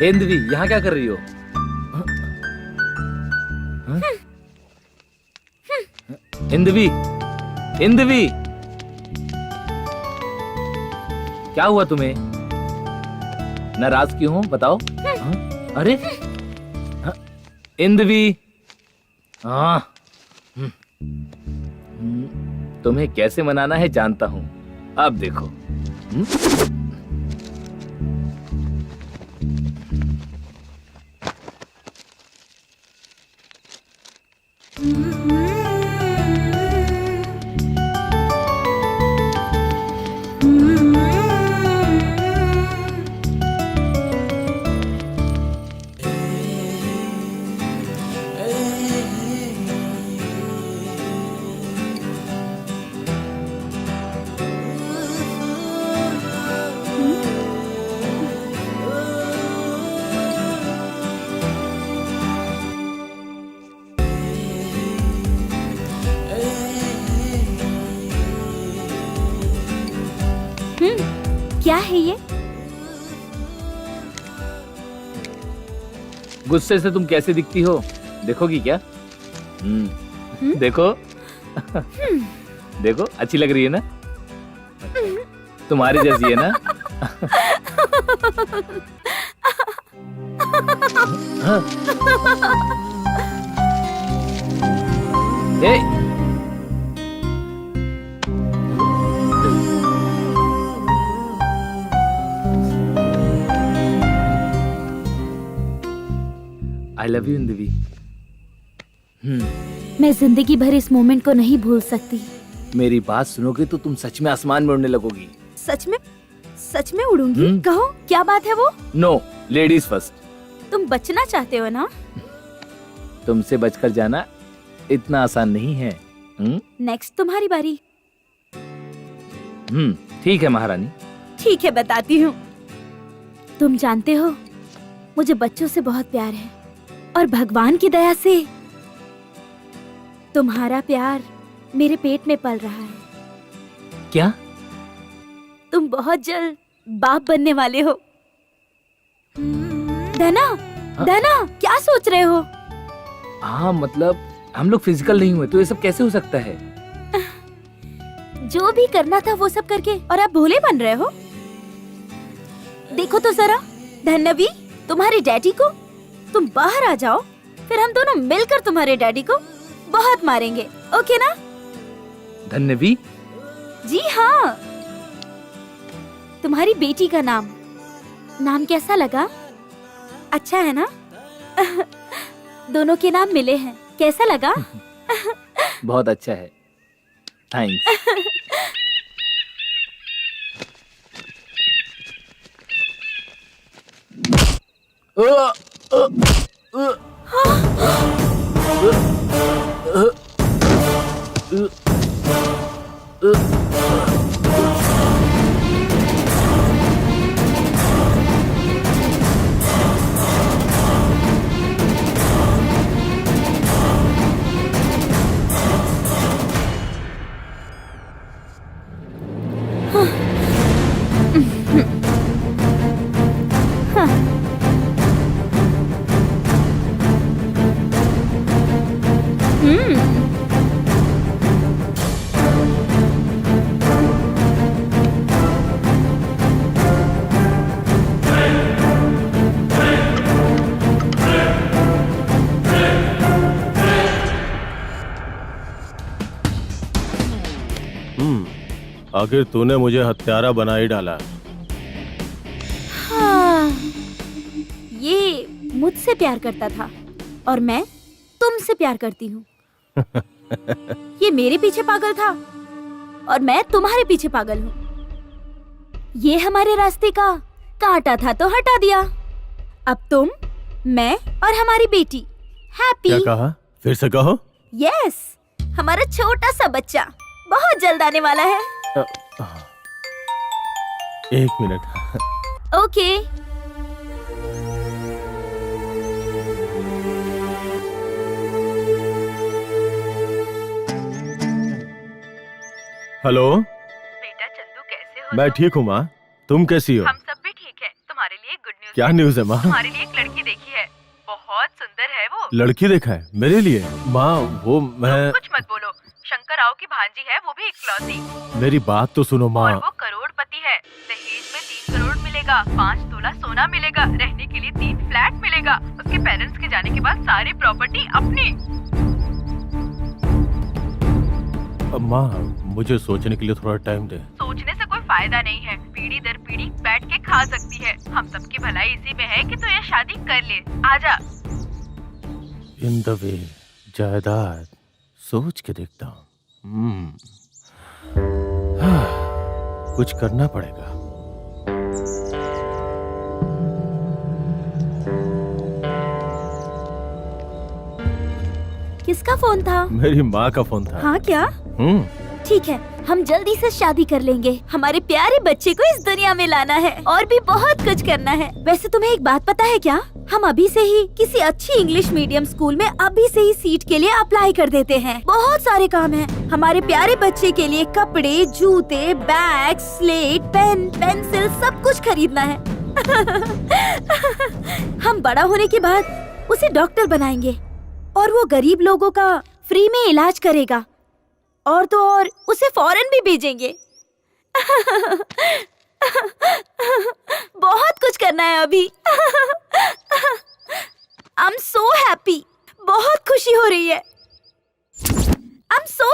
हिंदवी, यहाँ क्या कर रही हो? हिंदवी, हिंदवी, क्या हुआ तुम्हें? नाराज क्यों हो बताओ? अरे हिंदवी, हाँ, तुम्हें कैसे मनाना है जानता हूं। अब देखो। क्या है ये? गुस्से से तुम कैसे दिखती हो, देखोगी क्या? देखो। देखो, अच्छी लग रही है ना? तुम्हारी जैसी है ना? हाँ। ए, I love you हिंदवी। मैं जिंदगी भर इस मोमेंट को नहीं भूल सकती। मेरी बात सुनोगे तो तुम सच में आसमान में उड़ने लगोगी। सच में उड़ूंगी? कहो क्या बात है वो? No, ladies first. तुम बचना चाहते हो ना? तुमसे बचकर जाना इतना आसान नहीं है। नेक्स्ट तुम्हारी बारी। ठीक है महारानी। ठीक है, बताती हूँ। तुम जानते हो मुझे बच्चों से बहुत प्यार है और भगवान की दया से तुम्हारा प्यार मेरे पेट में पल रहा है। क्या? तुम बहुत जल्द बाप बनने वाले हो। धना, धना, क्या सोच रहे हो? हाँ मतलब हम लोग फिजिकल नहीं हुए तो ये सब कैसे हो सकता है? जो भी करना था वो सब करके और आप भोले बन रहे हो। देखो तो जरा धन्यवी, तुम्हारे डैडी को। तुम बाहर आ जाओ, फिर हम दोनों मिलकर तुम्हारे डैडी को बहुत मारेंगे, ओके ना? धन्यवी? जी हाँ। तुम्हारी बेटी का नाम कैसा लगा? अच्छा है ना? दोनों के नाम मिले हैं, कैसा लगा? बहुत अच्छा है, थैंक्स। आखिर तूने मुझे हत्यारा बना ही डाला। हाँ, ये मुझसे प्यार करता था और मैं तुमसे प्यार करती हूँ। ये मेरे पीछे पागल था और मैं तुम्हारे पीछे पागल हूँ। ये हमारे रास्ते का कांटा था तो हटा दिया। अब तुम, मैं और हमारी बेटी हैप्पी। क्या कहा? फिर से कहो। यस, हमारा छोटा सा बच्चा बहुत जल्द आने वाला है। एक मिनट। ओके। हेलो, बेटा चंदू कैसे हो? मैं ठीक हूँ माँ, तुम कैसी हो? हम सब भी ठीक है। तुम्हारे लिए गुड न्यूज़। क्या न्यूज़ है माँ? तुम्हारे लिए एक लड़की देखी है, बहुत सुंदर है वो। लड़की देखा है मेरे लिए? माँ वो मैं कुछ मत बोलो, शंकर राव की भांजी है, वो भी इकलौती। मेरी बात तो सुनो माँ। और वो करोड़पति है। दहेज में 3 करोड़ मिलेगा, 5 तोला सोना मिलेगा, रहने के लिए 3 फ्लैट मिलेगा। उसके पेरेंट्स के जाने के बाद सारी प्रॉपर्टी अपनी। माँ मुझे सोचने के लिए थोड़ा टाइम दे। सोचने से कोई फायदा नहीं है, पीढ़ी दर पीढ़ी बैठ के खा सकती है। हम सबकी भलाई इसी में है कि तू ये शादी कर ले। आजा। इन द वे जायदाद सोच के देखता हूँ। कुछ करना पड़ेगा। किसका फोन था? मेरी माँ का फोन था। हाँ क्या? ठीक है, हम जल्दी से शादी कर लेंगे। हमारे प्यारे बच्चे को इस दुनिया में लाना है और भी बहुत कुछ करना है। वैसे तुम्हें एक बात पता है क्या? हम अभी से ही किसी अच्छी इंग्लिश मीडियम स्कूल में अभी से ही सीट के लिए अप्लाई कर देते हैं। बहुत सारे काम हैं। हमारे प्यारे बच्चे के लिए कपड़े, जूते, बैग, स्लेट, पेन, पेंसिल सब कुछ खरीदना है। हम बड़ा होने के बाद उसे डॉक्टर बनाएंगे और वो गरीब लोगों का फ्री में इलाज करेगा। और तो और उसे फॉरेन भी भेजेंगे। बहुत कुछ करना है अभी। आई एम सो हैप्पी, बहुत खुशी हो रही है। आई एम सो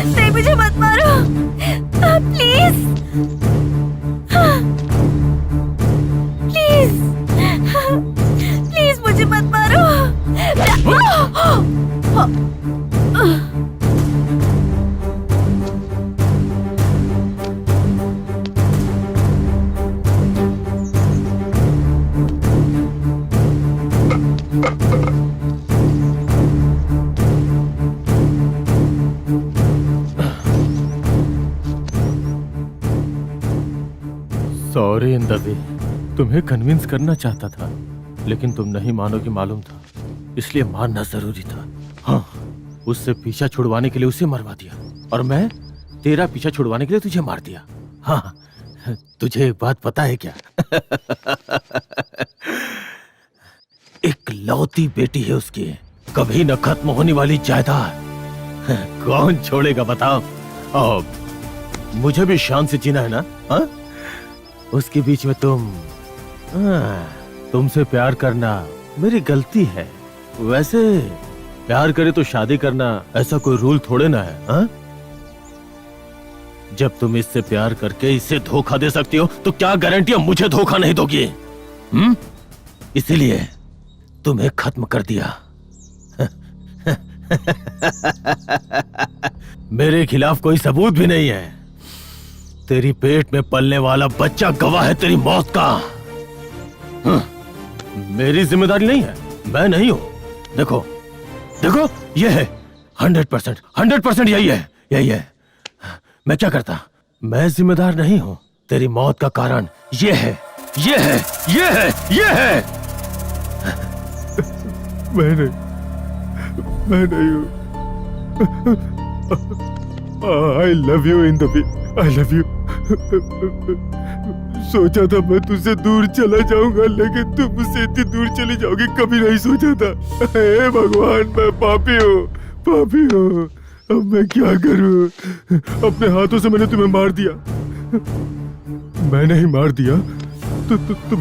नहीं, मुझे मत मारो प्लीज, प्लीज, प्लीज मुझे मत मारो। सॉरी इन द वे, तुम्हें कन्विंस करना चाहता था लेकिन तुम नहीं मानोगी मालूम था, इसलिए मारना जरूरी था। हाँ, उससे पीछा छुड़वाने के लिए उसे मरवा दिया और मैं तेरा पीछा छुड़वाने के लिए तुझे मार दिया। हाँ, तुझे एक बात पता है क्या? एक लौती बेटी है उसकी, कभी न खत्म होने वाली जायदाद। कौन छोड़ेगा बताओ? और मुझे भी शान से जीना है ना? हाँ, उसके बीच में तुमसे प्यार करना मेरी गलती है। वैसे प्यार करे तो शादी करना ऐसा कोई रूल थोड़े ना है। हा? जब तुम इससे प्यार करके इसे धोखा दे सकती हो तो क्या गारंटी है मुझे धोखा नहीं दोगी? इसीलिए तुम्हें खत्म कर दिया। मेरे खिलाफ कोई सबूत भी नहीं है। तेरी पेट में पलने वाला बच्चा गवाह है तेरी मौत का। मेरी जिम्मेदारी नहीं है, मैं नहीं हूं। देखो देखो, ये है 100% यही है। मैं क्या करता? मैं जिम्मेदार नहीं हूं। तेरी मौत का कारण ये है, ये है, ये है, ये है। मैं नहीं हूँ। I love you Indubi, I love you. सोचा था मैं तुझसे दूर चला जाऊंगा, लेकिन तुम मुझसे इतनी दूर चली जाओगी कभी नहीं सोचा था। हे भगवान, मैं पापी हूँ, पापी हूँ। अब मैं क्या करूँ? अपने हाथों से मैंने तुम्हें मार दिया। मैंने ही मार दिया तो तुम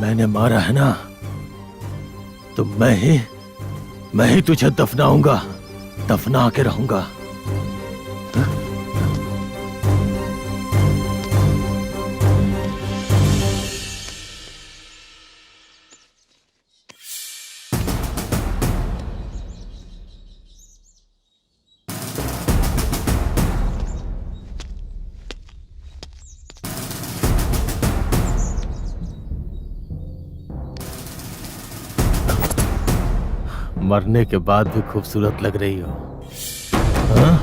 मैंने मारा है ना, तो मैं ही तुझे दफनाऊंगा, दफना के रहूंगा। मरने के बाद भी खूबसूरत लग रही हो। हाँ?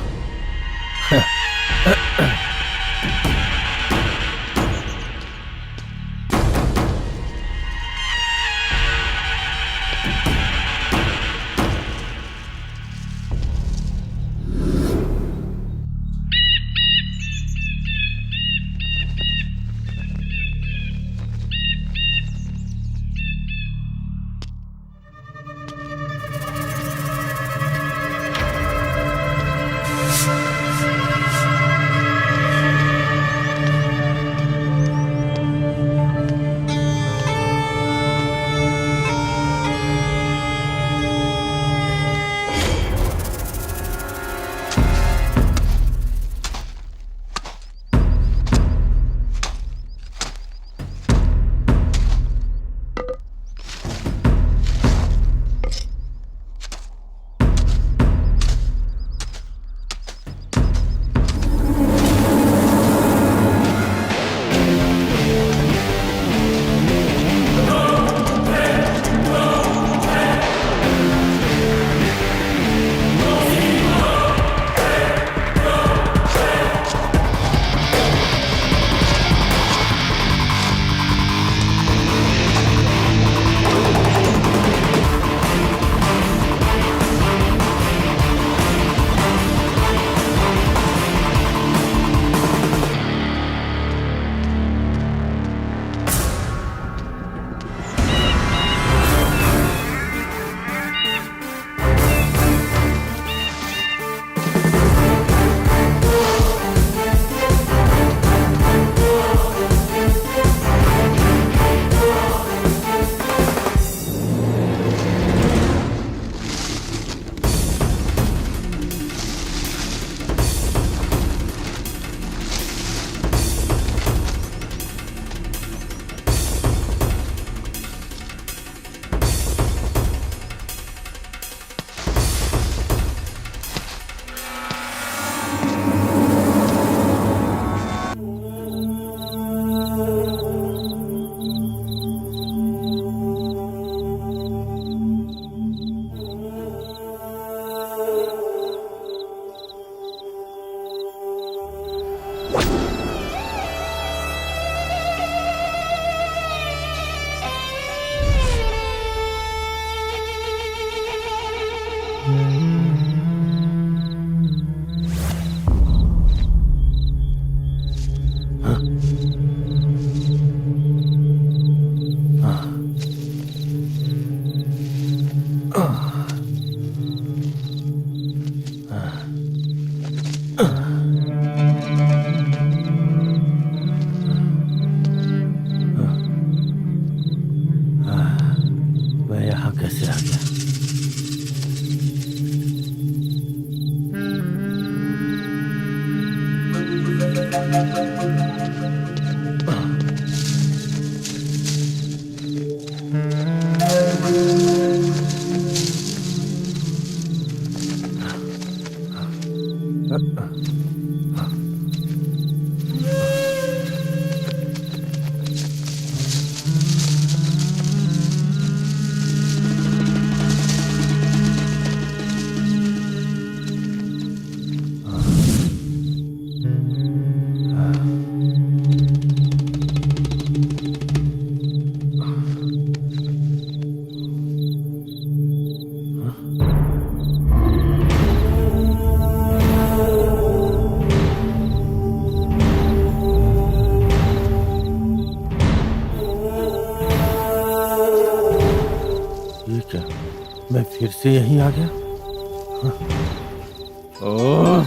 फिर से यहीं आ गया। ओह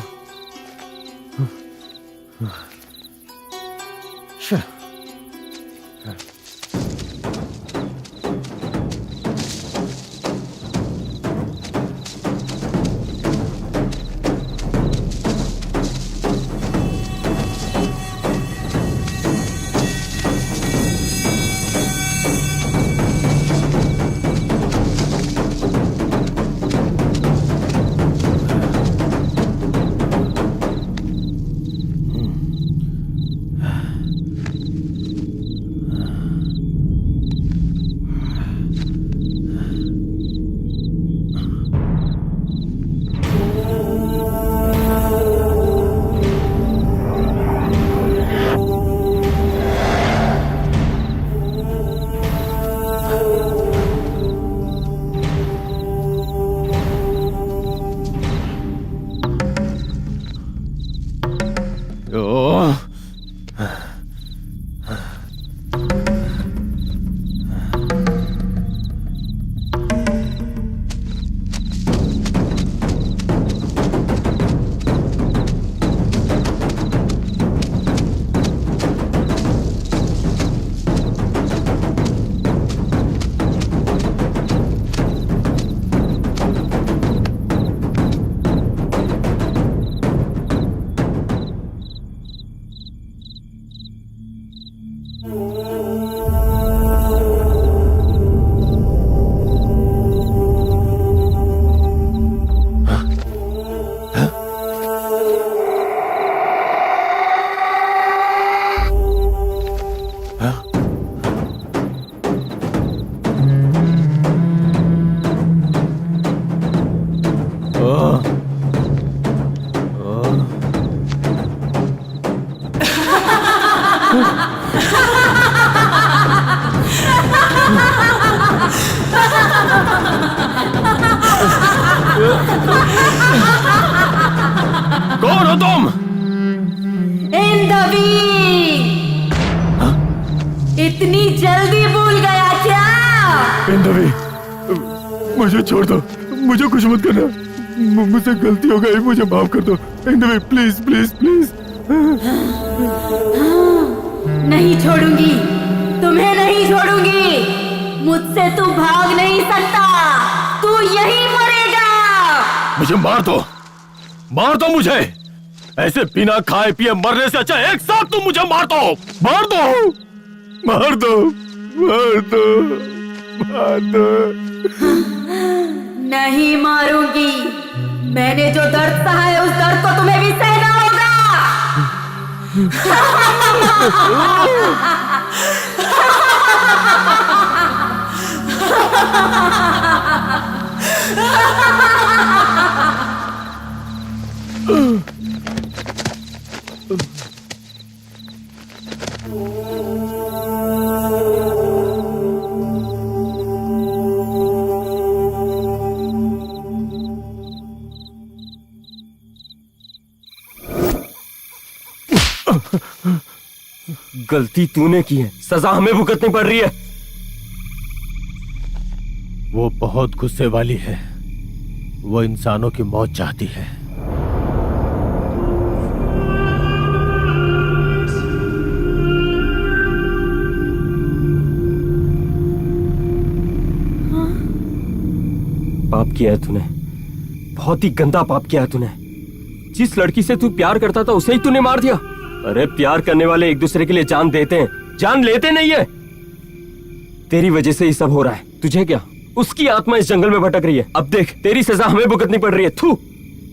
कौन हो तुम? इतनी जल्दी भूल गया क्या? इंदवी, मुझे छोड़ दो, मुझे कुछ मत करना, मुझसे गलती हो गई, मुझे माफ कर दो इंदवी, प्लीज प्लीज प्लीज। नहीं छोड़ूंगी, तुम्हें नहीं छोड़ूंगी, मुझसे तू भाग नहीं सकता, तू यहीं मरेगा। मुझे मार दो मुझे, ऐसे बिना खाए पिए मरने से अच्छा एक साथ तुम मुझे मार दो, मार दो, मार दो, मार दो, मार दो। नहीं मारूंगी, मैंने जो दर्द सहा है उस दर्द को तुम्हें भी सहना होगा। गलती तूने की है, सजा हमें भुगतनी पड़ रही है। वो बहुत गुस्से वाली है, वो इंसानों की मौत चाहती है। पाप किया है तूने, बहुत ही गंदा पाप किया है तूने। जिस लड़की से तू प्यार करता था उसे ही तूने मार दिया। अरे प्यार करने वाले एक दूसरे के लिए जान देते हैं, जान लेते नहीं है। तेरी वजह से ये सब हो रहा है। तुझे क्या, उसकी आत्मा इस जंगल में भटक रही है। अब देख, तेरी सजा हमें भुगतनी पड़ रही है। थू।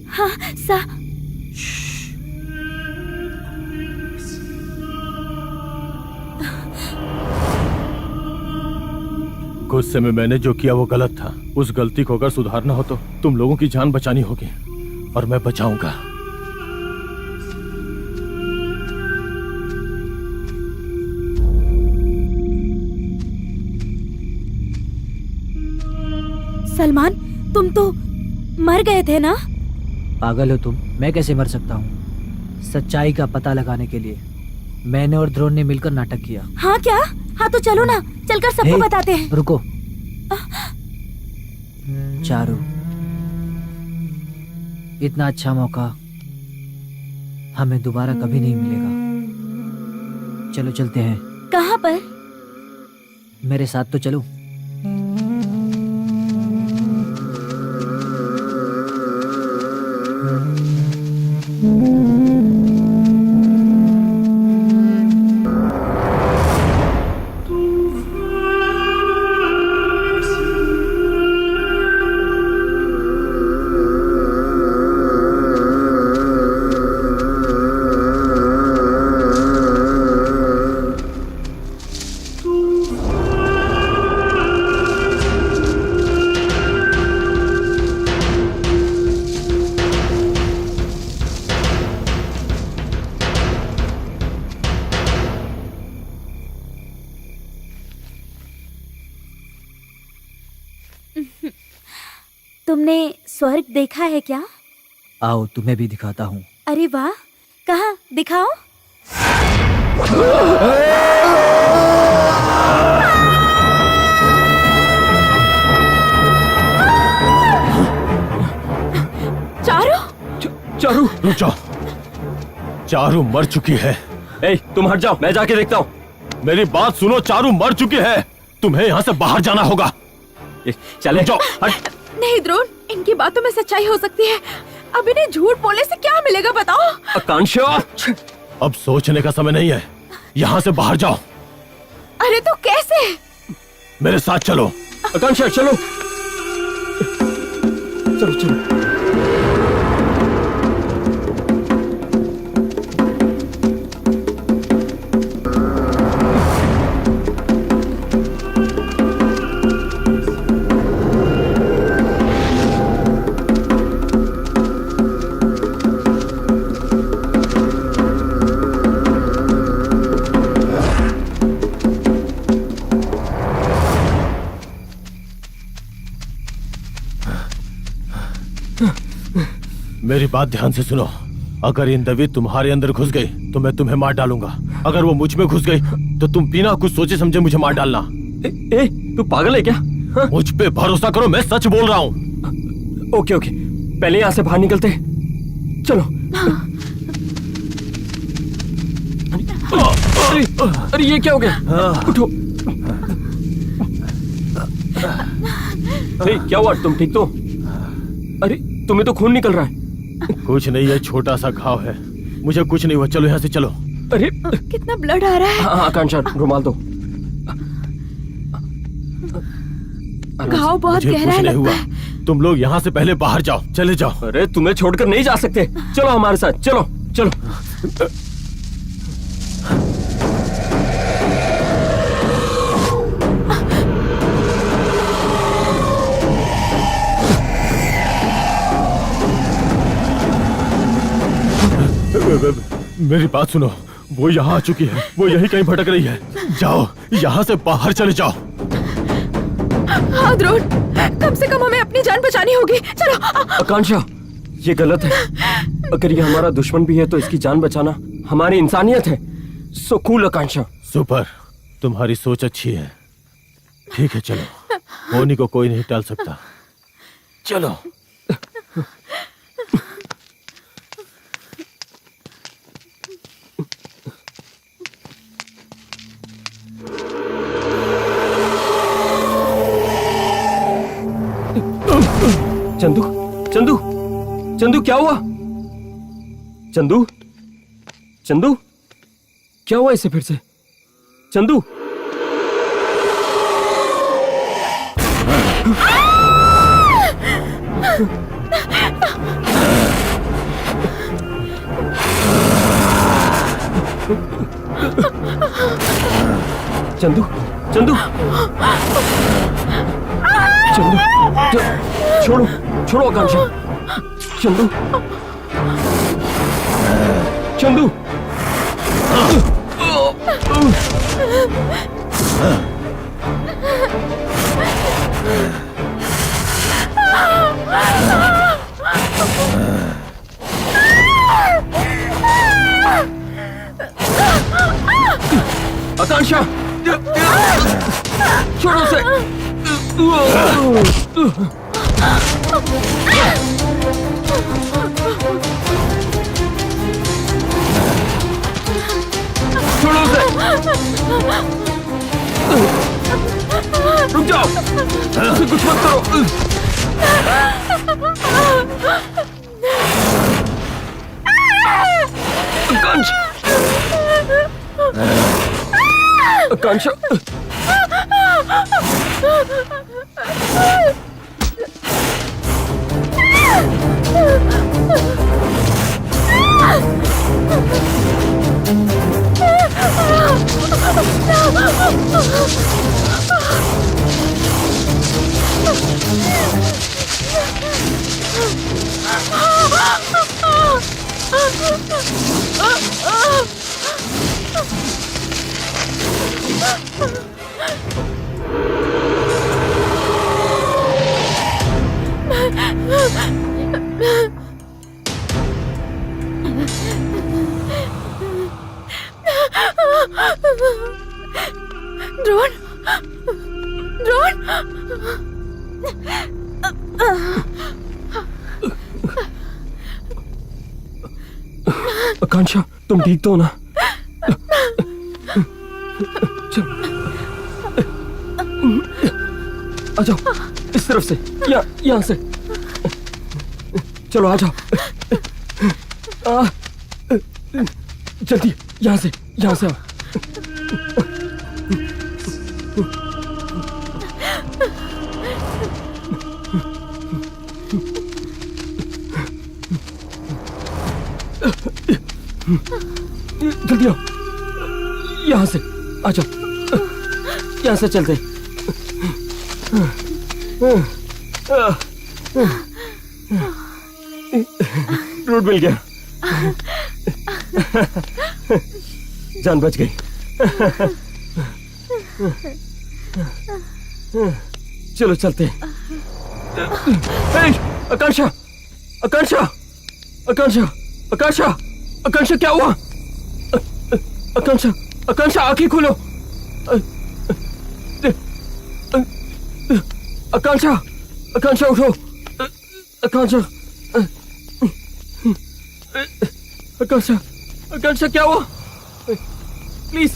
हाँ, गुस्से में मैंने जो किया वो गलत था। उस गलती को अगर सुधारना हो तो तुम लोगों की जान बचानी होगी, और मैं बचाऊंगा। सलमान, तुम तो मर गए थे ना? पागल हो तुम, मैं कैसे मर सकता हूँ? सच्चाई का पता लगाने के लिए मैंने और ध्रुव ने मिलकर नाटक किया। हाँ क्या? हाँ तो चलो ना, चलकर सबको बताते हैं। रुको। चारू, इतना अच्छा मौका हमें दोबारा कभी नहीं मिलेगा। चलो चलते हैं। कहाँ पर? मेरे साथ तो चलो। तुमने स्वर्ग देखा है क्या? आओ तुम्हें भी दिखाता हूँ। अरे वाह, कहाँ दिखाओ। चारू, चारू रुक जाओ, चारू मर चुकी है। ए, तुम हट जाओ, मैं जाके देखता हूँ। मेरी बात सुनो, चारू मर चुकी है। तुम्हें यहाँ से बाहर जाना होगा। चले जाओ। हट। नहीं द्रोण, इनकी बातों में सच्चाई हो सकती है। अब इन्हें झूठ बोलने से क्या मिलेगा बताओ? आकांक्षा, अब सोचने का समय नहीं है, यहाँ से बाहर जाओ। अरे तो कैसे? मेरे साथ चलो। आकांक्षा चलो। चलो चलो। मेरी बात ध्यान से सुनो। अगर इंदवी तुम्हारे अंदर घुस गई तो मैं तुम्हें मार डालूंगा। अगर वो मुझ में घुस गई तो तुम बिना कुछ सोचे समझे मुझे मार डालना। ए, तू पागल है क्या? हाँ? मुझ पे भरोसा करो, मैं सच बोल रहा हूँ। ओके ओके, पहले यहाँ से बाहर निकलते हैं। चलो। अरे ये क्या हो गया? उठो। अरे क्या हुआ? तुम ठीक तो? अरे तुम्हें तो खून निकल रहा है। कुछ नहीं है, छोटा सा घाव है, मुझे कुछ नहीं हुआ। चलो यहाँ से चलो। अरे कितना ब्लड आ रहा है। हाँ आकांक्षा, रुमाल दो। घाव बहुत मुझे गहरा कुछ नहीं लगता हुआ। है। तुम लोग यहाँ से पहले बाहर जाओ, चले जाओ। अरे तुम्हें छोड़कर नहीं जा सकते। चलो हमारे साथ, चलो चलो। मेरी बात सुनो, वो यहाँ आ चुकी है, वो यही कहीं भटक रही है। जाओ, यहाँ से बाहर चले जाओ। हाँ द्रोण, कम से कम हमें अपनी जान बचानी होगी। चलो। आकांक्षा, ये गलत है। अगर ये हमारा दुश्मन भी है तो इसकी जान बचाना हमारी इंसानियत है। सो कूल आकांक्षा। सुपर, तुम्हारी सोच अच्छी है। ठीक है चलो, होनी को कोई नहीं टाल सकता। चलो। चंदू, चंदू, चंदू क्या हुआ? चंदू, चंदू, क्या हुआ इसे फिर से? चंदू, चंदू, चंदू, चंदू, छोड़ो, छोड़ो आकांक्षा। चंदू, चंदू, आकांक्षा, छोड़ो उसे। छोड़ो उसे। रुक जाओ, उसे कुछ मत करो। आकांक्षा, ड्रोन, ड्रोन, आकांक्षा, तुम ठीक तो हो ना? चलो, आ जाओ इस तरफ से, यहाँ से। चलो आ जाओ। जल्दी यहाँ से आओ। जल्दी आओ, यहाँ से आ जाओ, यहाँ से चलते। रोड मिल गया, जान बच गई। चलो चलते। आकांक्षा, आकांक्षा, आकांक्षा, आकांक्षा, आकांक्षा, क्या हुआ? आकांक्षा, आकांक्षा, आंखें खोलो। आकांक्षा, आकांक्षा उठो। आकांक्षा, आकांक्षा, आकांक्षा, क्या हुआ? प्लीज